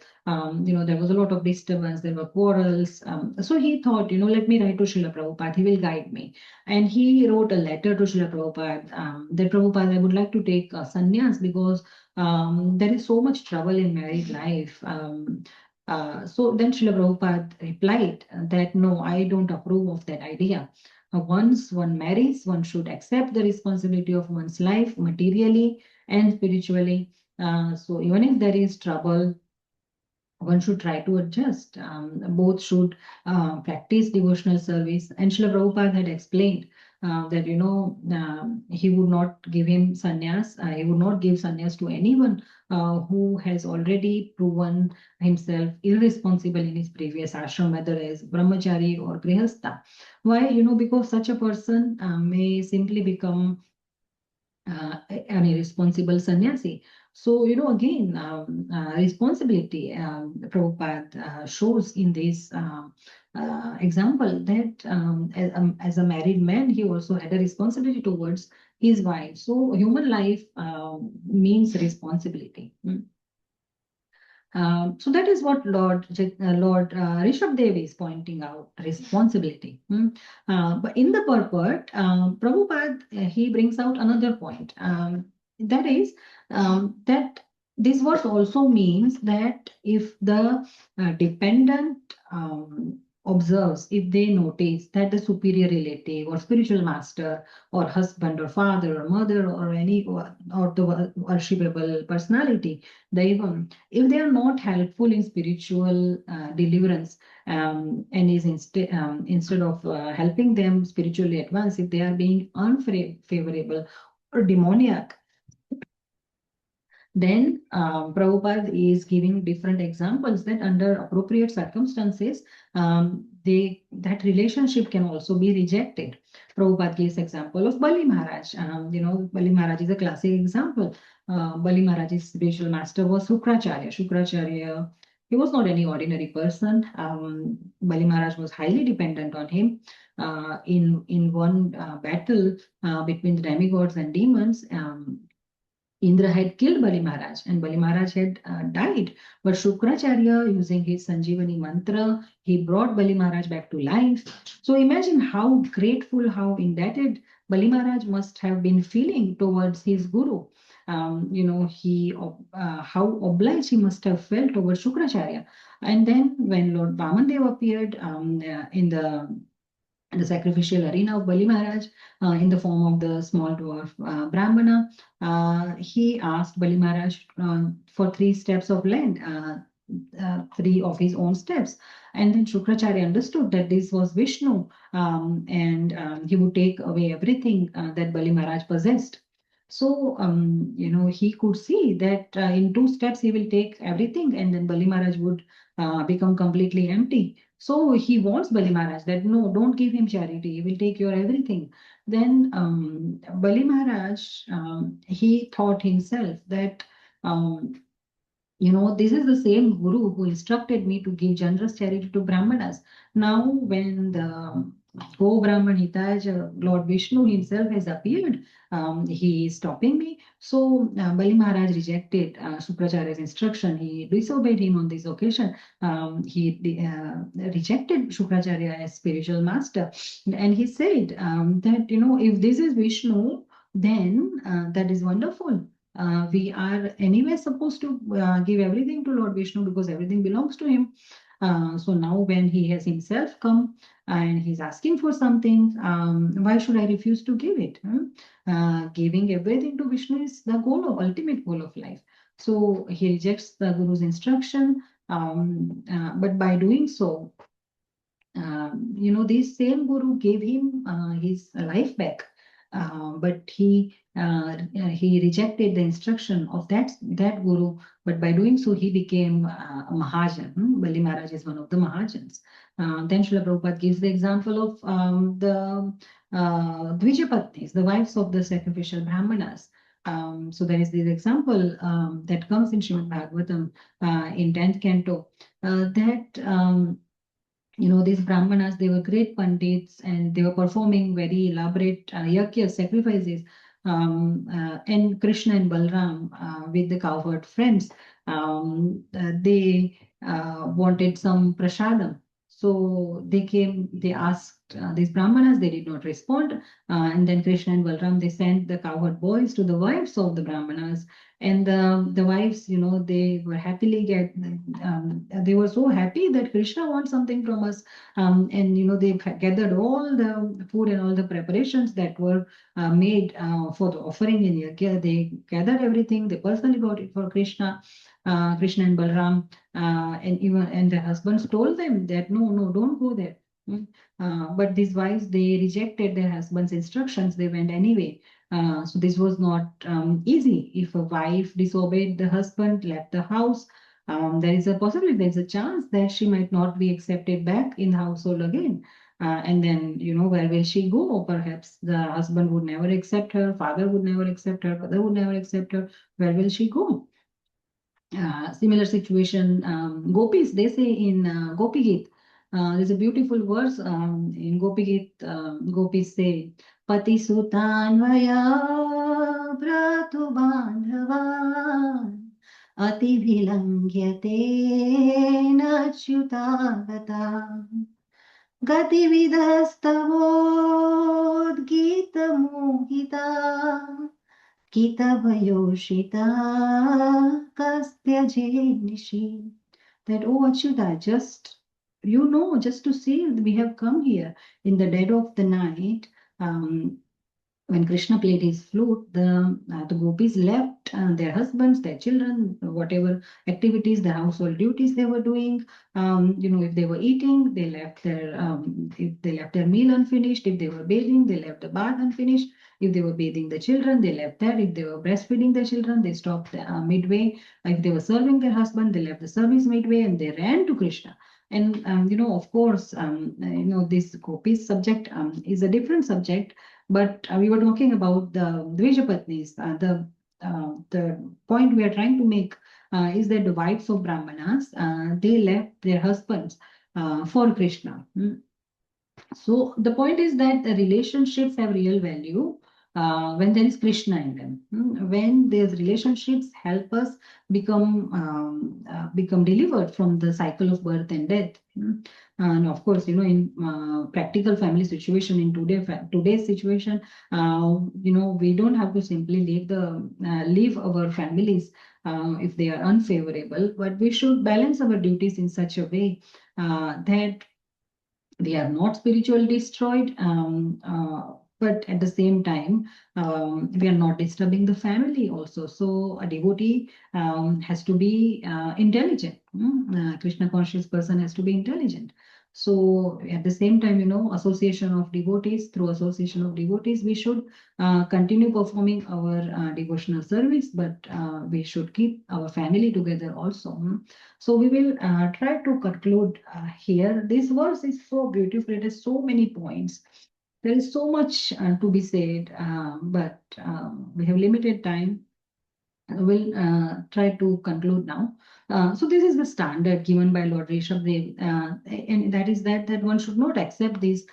There was a lot of disturbance, there were quarrels. So he thought, let me write to Srila Prabhupada, he will guide me. And he wrote a letter to Srila Prabhupada, that Prabhupada, I would like to take sannyas because there is so much trouble in married life. So then Srila Prabhupada replied that, no, I don't approve of that idea. Once one marries, one should accept the responsibility of one's life materially and spiritually. So even if there is trouble, one should try to adjust. Both should practice devotional service. And Srila Prabhupada had explained that, he would not give him sannyas, he would not give sannyas to anyone who has already proven himself irresponsible in his previous ashram, whether as brahmachari or grihastha. Why? Because such a person may simply become an irresponsible sannyasi. So, again, responsibility, Prabhupada shows in this example that as a married man, he also had a responsibility towards his wife. So, human life means responsibility. So that is what Lord Rishabh is pointing out, responsibility. But in the purport, Prabhupada, he brings out another point. That is that this verse also means that if the dependent observes, if they notice that the superior relative or spiritual master or husband or father or mother or any or the worshipable personality, Daivam, if they are not helpful in spiritual deliverance and is instead of helping them spiritually advance, if they are being unfavorable or demoniac, then Prabhupada is giving different examples that under appropriate circumstances, that relationship can also be rejected. Prabhupada gives example of Bali Maharaj. Bali Maharaj is a classic example. Bali Maharaj's spiritual master was Shukracharya. Shukracharya, he was not any ordinary person. Bali Maharaj was highly dependent on him. In one battle between the demigods and demons, Indra had killed Bali Maharaj and Bali Maharaj had died. But Shukracharya, using his Sanjeevani mantra, he brought Bali Maharaj back to life. So imagine how grateful, how indebted Bali Maharaj must have been feeling towards his guru. How obliged he must have felt towards Shukracharya. And then when Lord Vamandev appeared in the sacrificial arena of Bali Maharaj in the form of the small dwarf Brahmana, he asked Bali Maharaj for 3 steps of land, 3 of his own steps. And then Shukracharya understood that this was Vishnu and he would take away everything that Bali Maharaj possessed. So, he could see that in 2 steps he will take everything and then Bali Maharaj would become completely empty. So he wants Bali Maharaj that no, don't give him charity, he will take your everything. Then Bali Maharaj, he thought himself that, this is the same guru who instructed me to give generous charity to Brahmanas. Now, when the Go Brahman Hitaya, Lord Vishnu himself has appeared, he is stopping me. So Bali Maharaj rejected Shukracharya's instruction. He disobeyed him on this occasion. He rejected Shukracharya as spiritual master. And he said that, if this is Vishnu, then that is wonderful. We are anyway supposed to give everything to Lord Vishnu because everything belongs to him. So now when he has himself come and he's asking for something, why should I refuse to give it? Giving everything to Vishnu is the ultimate goal of life. So he rejects the Guru's instruction, but by doing so, this same Guru gave him his life back. But he rejected the instruction of that Guru, but by doing so, he became a Mahajan. Bali Maharaj is one of the Mahajans. Then Srila Prabhupada gives the example of the Dvijapatnis, the wives of the sacrificial Brahmanas. So there is this example that comes in Śrīmad-Bhāgavatam in 10th canto that these Brahmanas, they were great pandits and they were performing very elaborate yajna sacrifices. And Krishna and Balram with the cowherd friends, they wanted some prasadam. So they asked these Brahmanas, they did not respond. And then Krishna and Balram, they sent the cowherd boys to the wives of the Brahmanas. And the wives, they were they were so happy that Krishna wants something from us. And, they gathered all the food and all the preparations that were made for the offering in yajna. They gathered everything, they personally brought it for Krishna. Krishna and Balram, and their husbands told them that no, don't go there. But these wives, they rejected their husband's instructions. They went anyway. So this was not easy. If a wife disobeyed the husband, left the house, there is a possibility, there is a chance that she might not be accepted back in the household again. And then, where will she go? Perhaps the husband would never accept her, father would never accept her, mother would never accept her. Where will she go? Similar situation, gopis, they say in Gopi Geet, there's a beautiful verse in Gopi Geet, gopis say, Pati Sutanvaya Pratu Bandhavan Ati Vilangyate Nachyutagata Gati Vidastavod Gita Mohita Kitavayoshita Kastyaje Nishi. That, oh Achyuta, just to see, we have come here in the dead of the night. When Krishna played his flute, the gopis left their husbands, their children, whatever activities, the household duties they were doing. If they were eating, they left their meal unfinished. If they were bathing, they left the bath unfinished. If they were bathing the children, they left that. If they were breastfeeding the children, they stopped midway. If they were serving their husband, they left the service midway and they ran to Krishna. And of course, this gopis subject is a different subject. But we were talking about the Dvijapatnis. The point we are trying to make is that the wives of Brahmanas, they left their husbands for Krishna. So the point is that the relationships have real value when there is Krishna in them. When these relationships help us become delivered from the cycle of birth and death. And of course, in practical family situation, in today's situation, we don't have to simply leave our families if they are unfavorable, but we should balance our duties in such a way that we are not spiritually destroyed, but at the same time, we are not disturbing the family also. So a devotee has to be intelligent. Krishna conscious person has to be intelligent. So at the same time, through association of devotees, we should continue performing our devotional service, but we should keep our family together also. So we will try to conclude here. This verse is so beautiful. It has so many points. There is so much to be said, but we have limited time. We'll try to conclude now. So this is the standard given by Lord Rishabhdev, and that is that one should not accept this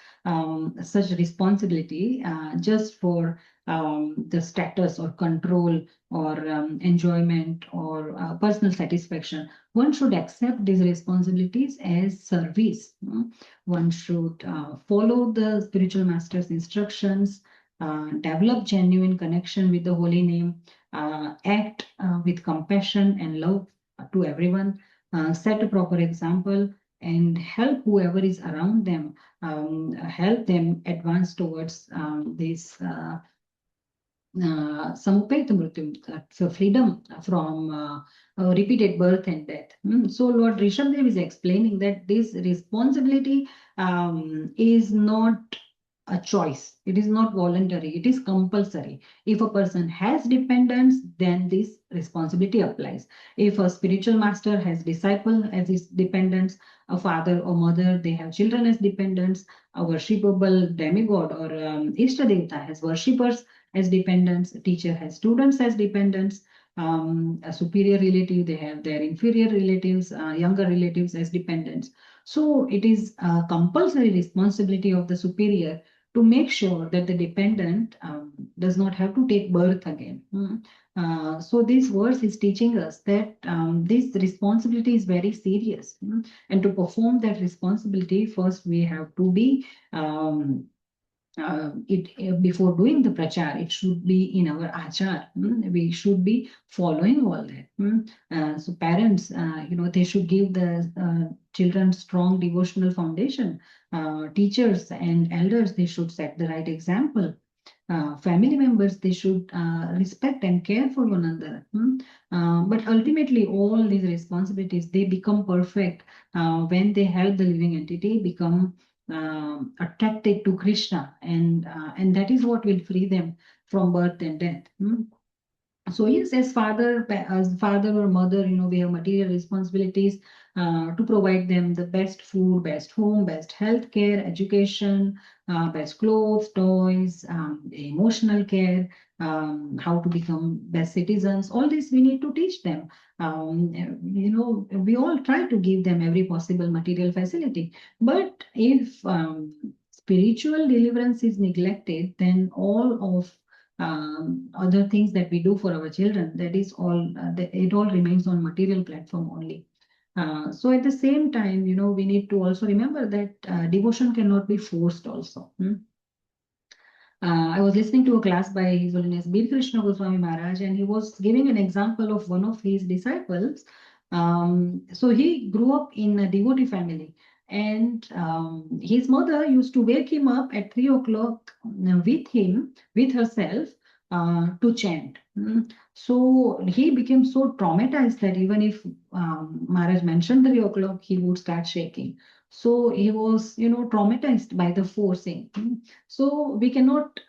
such responsibility just for the status or control or enjoyment or personal satisfaction. One should accept these responsibilities as service. One should follow the spiritual master's instructions, develop genuine connection with the holy name, act with compassion and love to everyone, set a proper example, and help whoever is around them, help them advance towards this samupeta mrityum, so freedom from repeated birth and death. So Lord Rishabhdev is explaining that this responsibility is not a choice. It is not voluntary. It is compulsory. If a person has dependents, then this responsibility applies. If a spiritual master has disciple as his dependents, a father or mother, they have children as dependents, a worshipable demigod or Ishtadevata has worshippers as dependents, a teacher has students as dependents, a superior relative, they have their inferior relatives, younger relatives as dependents. So it is a compulsory responsibility of the superior to make sure that the dependent does not have to take birth again. So this verse is teaching us that this responsibility is very serious. And to perform that responsibility, first we have to be before doing the prachar, it should be in our achar. We should be following all that. So parents, they should give the children strong devotional foundation. Teachers and elders, they should set the right example. family members, they should respect and care for one another. But ultimately, all these responsibilities, they become perfect when they help the living entity become attracted to Krishna, and that is what will free them from birth and death. So yes, as father or mother, we have material responsibilities to provide them the best food, best home, best health care, education, best clothes, toys, emotional care, how to become best citizens. All this we need to teach them. We all try to give them every possible material facility, but if spiritual deliverance is neglected, then all of other things that we do for our children, that is all, it all remains on material platform only. So at the same time, we need to also remember that devotion cannot be forced also. I was listening to a class by His Holiness Bir Krishna Goswami Maharaj, and he was giving an example of one of his disciples. So he grew up in a devotee family, and his mother used to wake him up at 3 o'clock with herself, to chant. So he became so traumatized that even if Maharaj mentioned 3 o'clock, he would start shaking. So he was, traumatized by the forcing. So we cannot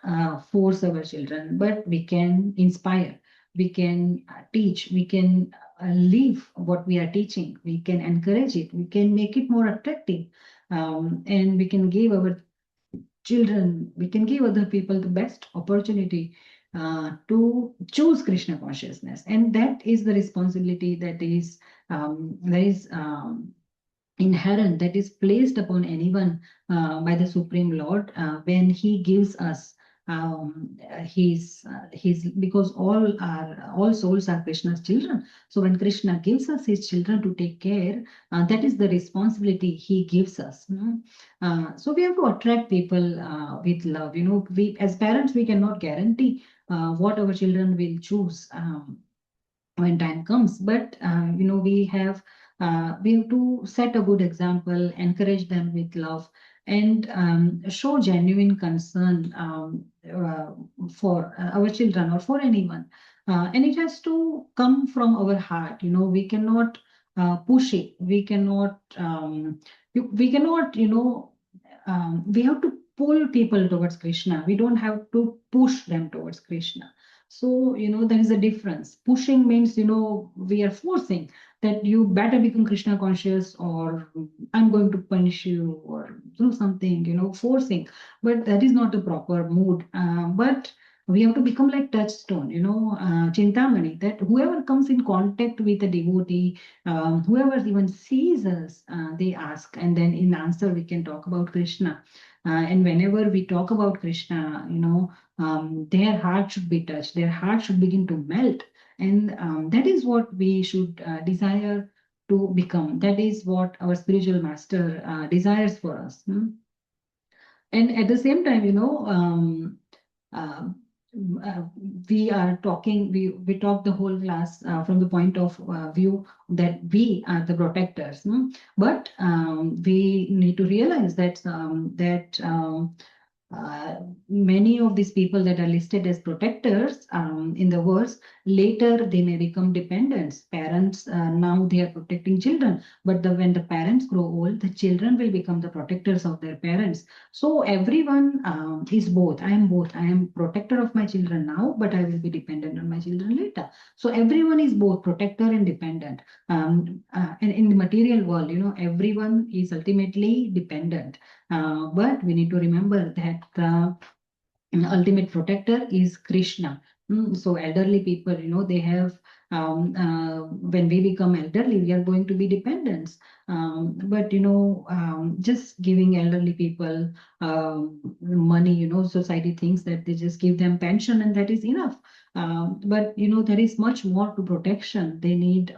force our children, but we can inspire, we can teach, we can live what we are teaching, we can encourage it, we can make it more attractive, and we can give our children, we can give other people the best opportunity to choose Krishna consciousness. And that is the responsibility that is inherent, that is placed upon anyone by the Supreme Lord when he gives us his because all souls are Krishna's children. So when Krishna gives us his children to take care, that is the responsibility he gives us. So we have to attract people with love. We as parents, we cannot guarantee what our children will choose when time comes, but we have to set a good example, encourage them with love, and show genuine concern for our children or for anyone. And it has to come from our heart. We cannot push it. We cannot. We cannot. We have to pull people towards Krishna. We don't have to push them towards Krishna. So, there is a difference. Pushing means, we are forcing that you better become Krishna conscious, or I'm going to punish you, or do something, forcing. But that is not a proper mood. But we have to become like touchstone, Chintamani, that whoever comes in contact with a devotee, whoever even sees us, they ask, and then in answer we can talk about Krishna. And whenever we talk about Krishna, their heart should be touched, their heart should begin to melt. And that is what we should desire to become. That is what our spiritual master desires for us. And at the same time, uh, we are talking, we talk the whole class from the point of view that we are the protectors. But we need to realize that many of these people that are listed as protectors in the verse, later they may become dependents. Parents, now they are protecting children, but when the parents grow old, the children will become the protectors of their parents. So everyone is both. I am both. I am protector of my children now, but I will be dependent on my children later. So everyone is both protector and dependent. And in the material world, everyone is ultimately dependent. But we need to remember that the ultimate protector is Krishna. So elderly people, they have, when we become elderly, we are going to be dependents. But, just giving elderly people money, society thinks that they just give them pension and that is enough. But, there is much more to protection. They need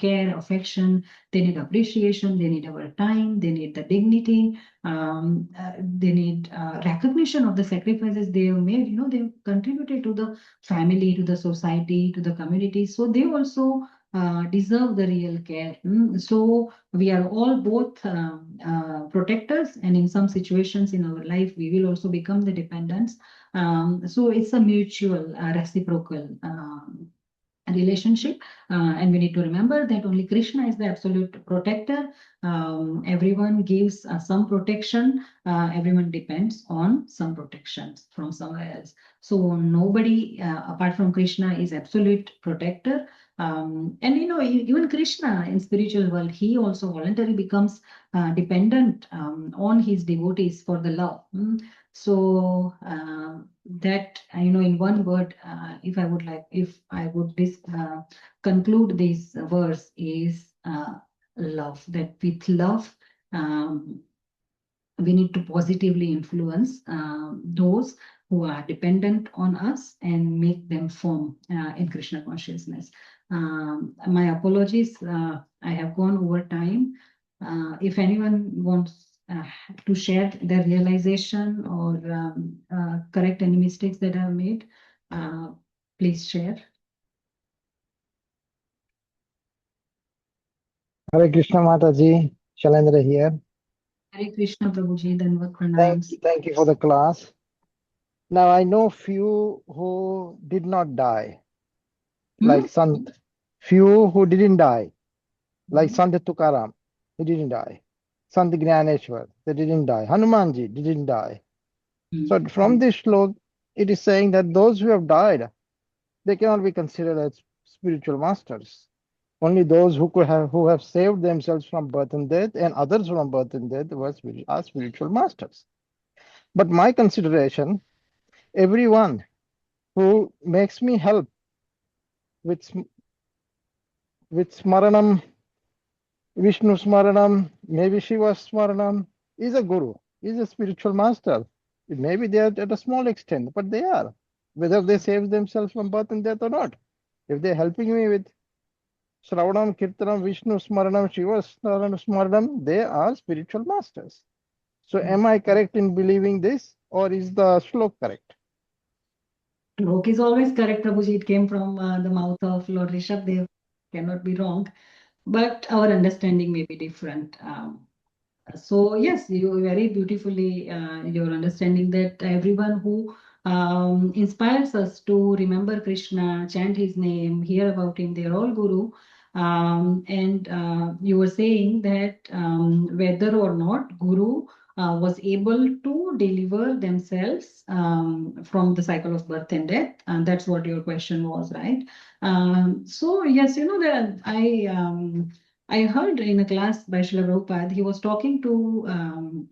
care, affection, they need appreciation, they need our time, they need the dignity. They need recognition of the sacrifices they have made. They've contributed to the family, to the society, to the community. So they also deserve the real care. So we are all both protectors, and in some situations in our life, we will also become the dependents. So it's a mutual, reciprocal relationship, and we need to remember that only Krishna is the absolute protector. Everyone gives some protection. Everyone depends on some protections from somewhere else. So nobody apart from Krishna is absolute protector. And even Krishna in spiritual world, he also voluntarily becomes dependent on his devotees for the love. So that, in one word, if I would conclude this verse, is love. That with love, we need to positively influence those who are dependent on us and make them firm in Krishna consciousness. My apologies, I have gone over time. If anyone wants to share their realization or correct any mistakes that I've made, please share. Hare Krishna Mataji, Shalendra here. Hare Krishna Prabhuji, Danvat Pranams. Thank you for the class. Now I know few who did not die, like Sant. Few who didn't die, like Sant Tukaram, he didn't die. Sant Gnaneshwar, they didn't die. Hanumanji didn't die. So from this slok, it is saying that those who have died, they cannot be considered as spiritual masters. Only those who have saved themselves from birth and death, and others from birth and death are spiritual masters. But my consideration, everyone who makes me help with Smaranam, Vishnu Smaranam, maybe Shiva Smaranam, is a guru, is a spiritual master. Maybe they are at a small extent, but they are, whether they save themselves from birth and death or not. If they're helping me with Shravanam, Kirtanam, Vishnu Smaranam, Shiva Smaranam, they are spiritual masters. So am I correct in believing this, or is the slok correct? Slok is always correct, Prabhuji. It came from the mouth of Lord Rishabdev. Cannot be wrong. But our understanding may be different. So yes, you very beautifully, your understanding that everyone who inspires us to remember Krishna, chant his name, hear about him, they're all guru. And you were saying that whether or not guru was able to deliver themselves from the cycle of birth and death, and that's what your question was, right? So yes, that I heard in a class by Srila Prabhupada, he was talking to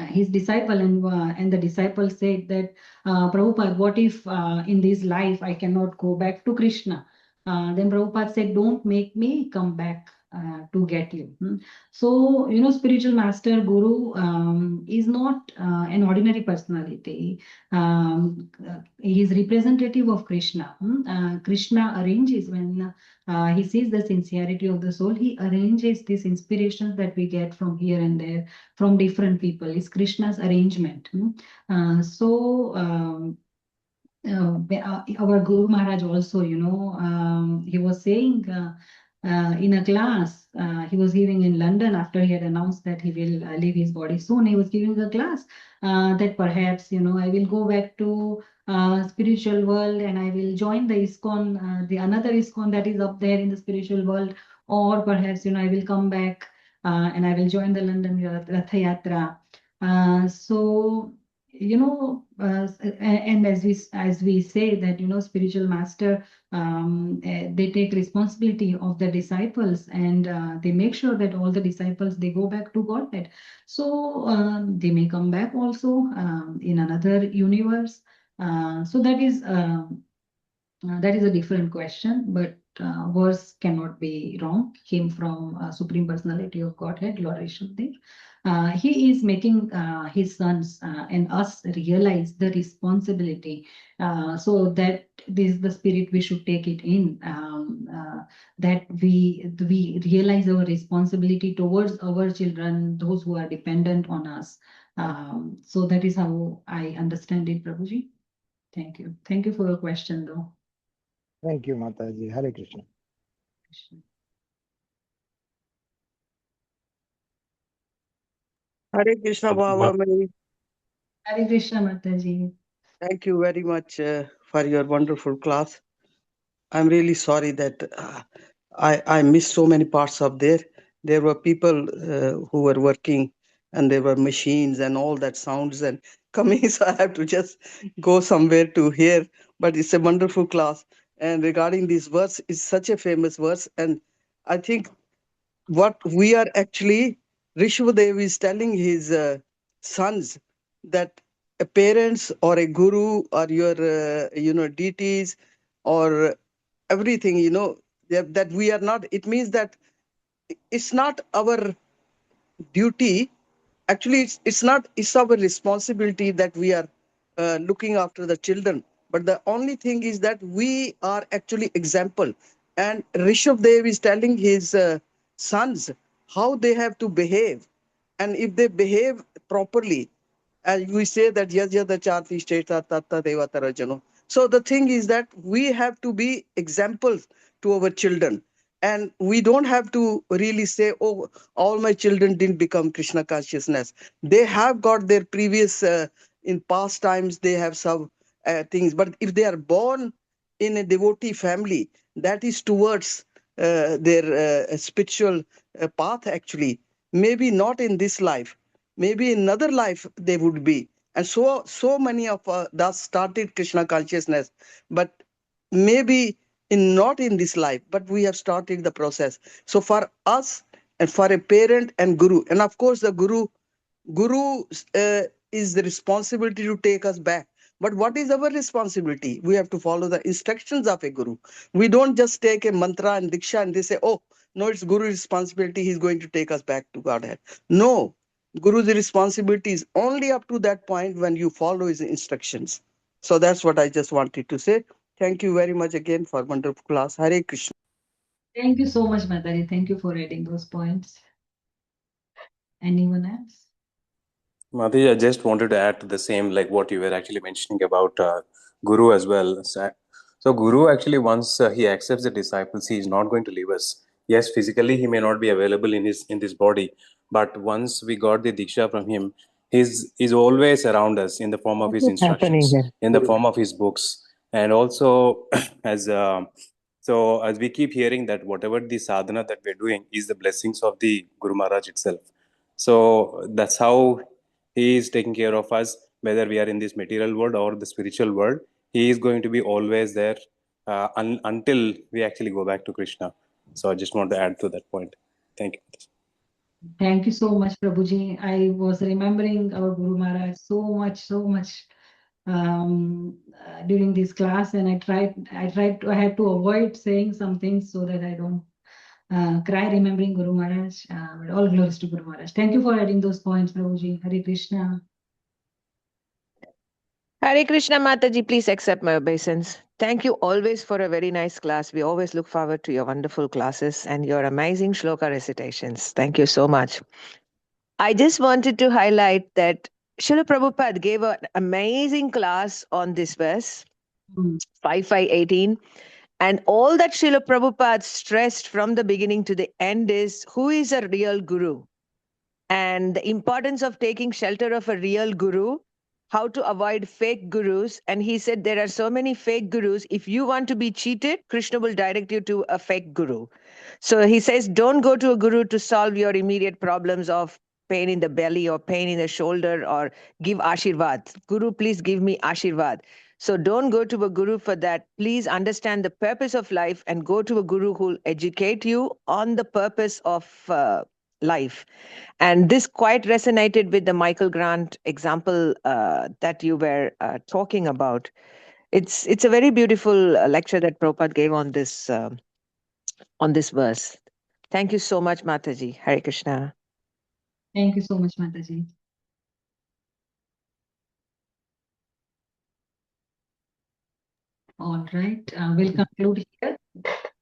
his disciple, and the disciple said that, Prabhupada, what if in this life I cannot go back to Krishna? Then Prabhupada said, don't make me come back to get you. So, spiritual master guru is not an ordinary personality. He is representative of Krishna. Krishna arranges when he sees the sincerity of the soul, he arranges these inspirations that we get from here and there, from different people. It's Krishna's arrangement. Our Guru Maharaj also, he was saying in a class he was giving in London after he had announced that he will leave his body soon. He was giving a class that perhaps, I will go back to spiritual world and I will join the ISKCON, the another ISKCON that is up there in the spiritual world, or perhaps, I will come back and I will join the London Ratha Yatra. And as we say that, spiritual master, they take responsibility of the disciples, and they make sure that all the disciples, they go back to Godhead. So they may come back also in another universe. So that is a different question, but verse cannot be wrong. Came from Supreme Personality of Godhead, Lord Rishabdev. He is making his sons and us realize the responsibility, so that this is the spirit we should take it in, that we realize our responsibility towards our children, those who are dependent on us. So that is how I understand it, Prabhuji. Thank you. Thank you for your question, though. Thank you, Mataji. Hare Krishna. Krishna. Hare Krishna, Bhavamayi. Hare Krishna, Mataji. Thank you very much for your wonderful class. I'm really sorry that I missed so many parts of there. There were people who were working, and there were machines and all that sounds and coming, so I have to just go somewhere to hear. But it's a wonderful class. And regarding this verse, it's such a famous verse. And I think what we are actually, Rishvadev is telling his sons that a parents or a guru or your deities or everything, that we are not, it means that it's not our duty. Actually, it's not, it's our responsibility that we are looking after the children. But the only thing is that we are actually example. And Rishabdev is telling his sons how they have to behave. And if they behave properly, as we say that yajyada chati shteta tatta devatarajano. So the thing is that we have to be examples to our children. And we don't have to really say, oh, all my children didn't become Krishna consciousness. They have got their previous, in past times, they have some things. But if they are born in a devotee family, that is towards their spiritual path, actually. Maybe not in this life, maybe in another life they would be. And so many of us started Krishna consciousness, but maybe not in this life, but we have started the process. So for us and for a parent and guru, and of course the guru is the responsibility to take us back. But what is our responsibility? We have to follow the instructions of a guru. We don't just take a mantra and diksha and they say, oh, no, it's Guru's responsibility. He's going to take us back to Godhead. No, Guru's responsibility is only up to that point when you follow his instructions. So that's what I just wanted to say. Thank you very much again for wonderful class. Hare Krishna. Thank you so much, Mataji. Thank you for adding those points. Anyone else? Mataji, I just wanted to add to the same, like what you were actually mentioning about Guru as well. So Guru actually, once he accepts the disciples, he is not going to leave us. Yes, physically he may not be available in this body, but once we got the diksha from him, he's always around us in the form of his What is happening instructions, here? in the form of his books, and also as we keep hearing that whatever the sadhana that we're doing is the blessings of the Guru Maharaj itself. So that's how he is taking care of us, whether we are in this material world or the spiritual world. He is going to be always there until we actually go back to Krishna. So I just want to add to that point. Thank you. Thank you so much, Prabhuji. I was remembering our Guru Maharaj so much during this class, and I had to avoid saying some things so that I don't cry remembering Guru Maharaj. But all glories to Guru Maharaj. Thank you for adding those points, Prabhuji. Hare Krishna. Hare Krishna Mataji, please accept my obeisance. Thank you always for a very nice class. We always look forward to your wonderful classes and your amazing shloka recitations. Thank you so much. I just wanted to highlight that Srila Prabhupada gave an amazing class on this verse, 5518. And all that Srila Prabhupada stressed from the beginning to the end is who is a real guru and the importance of taking shelter of a real guru, how to avoid fake gurus. And he said there are so many fake gurus. If you want to be cheated, Krishna will direct you to a fake guru. So he says, don't go to a guru to solve your immediate problems of pain in the belly or pain in the shoulder or give Ashirvad. Guru, please give me Ashirvad. So don't go to a guru for that. Please understand the purpose of life and go to a guru who will educate you on the purpose of life. And this quite resonated with the Michael Grant example that you were talking about. It's a very beautiful lecture that Prabhupada gave on this verse. Thank you so much, Mataji. Hare Krishna. Thank you so much, Mataji. All right, we'll conclude here.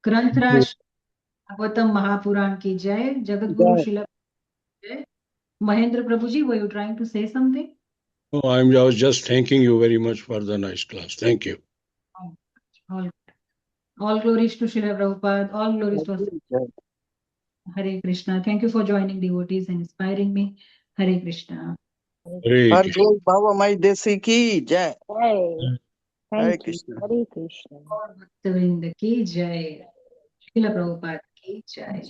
Granth Bhagavatam Mahapuran ki jai, Jagat Guru Srila Jai. Mahendra Prabhuji, were you trying to say something? No, I was just thanking you very much for the nice class. Thank you. All All glories to Srila Prabhupada. All glories to Hare Krishna. Thank you for joining devotees and inspiring me. Hare Krishna. Har Jai Bhavamayi Desi ki jai. Hey, Hare thank you. Krishna. Hare Krishna. Bhaktivinoda ki jai. Srila Prabhupada ki jai.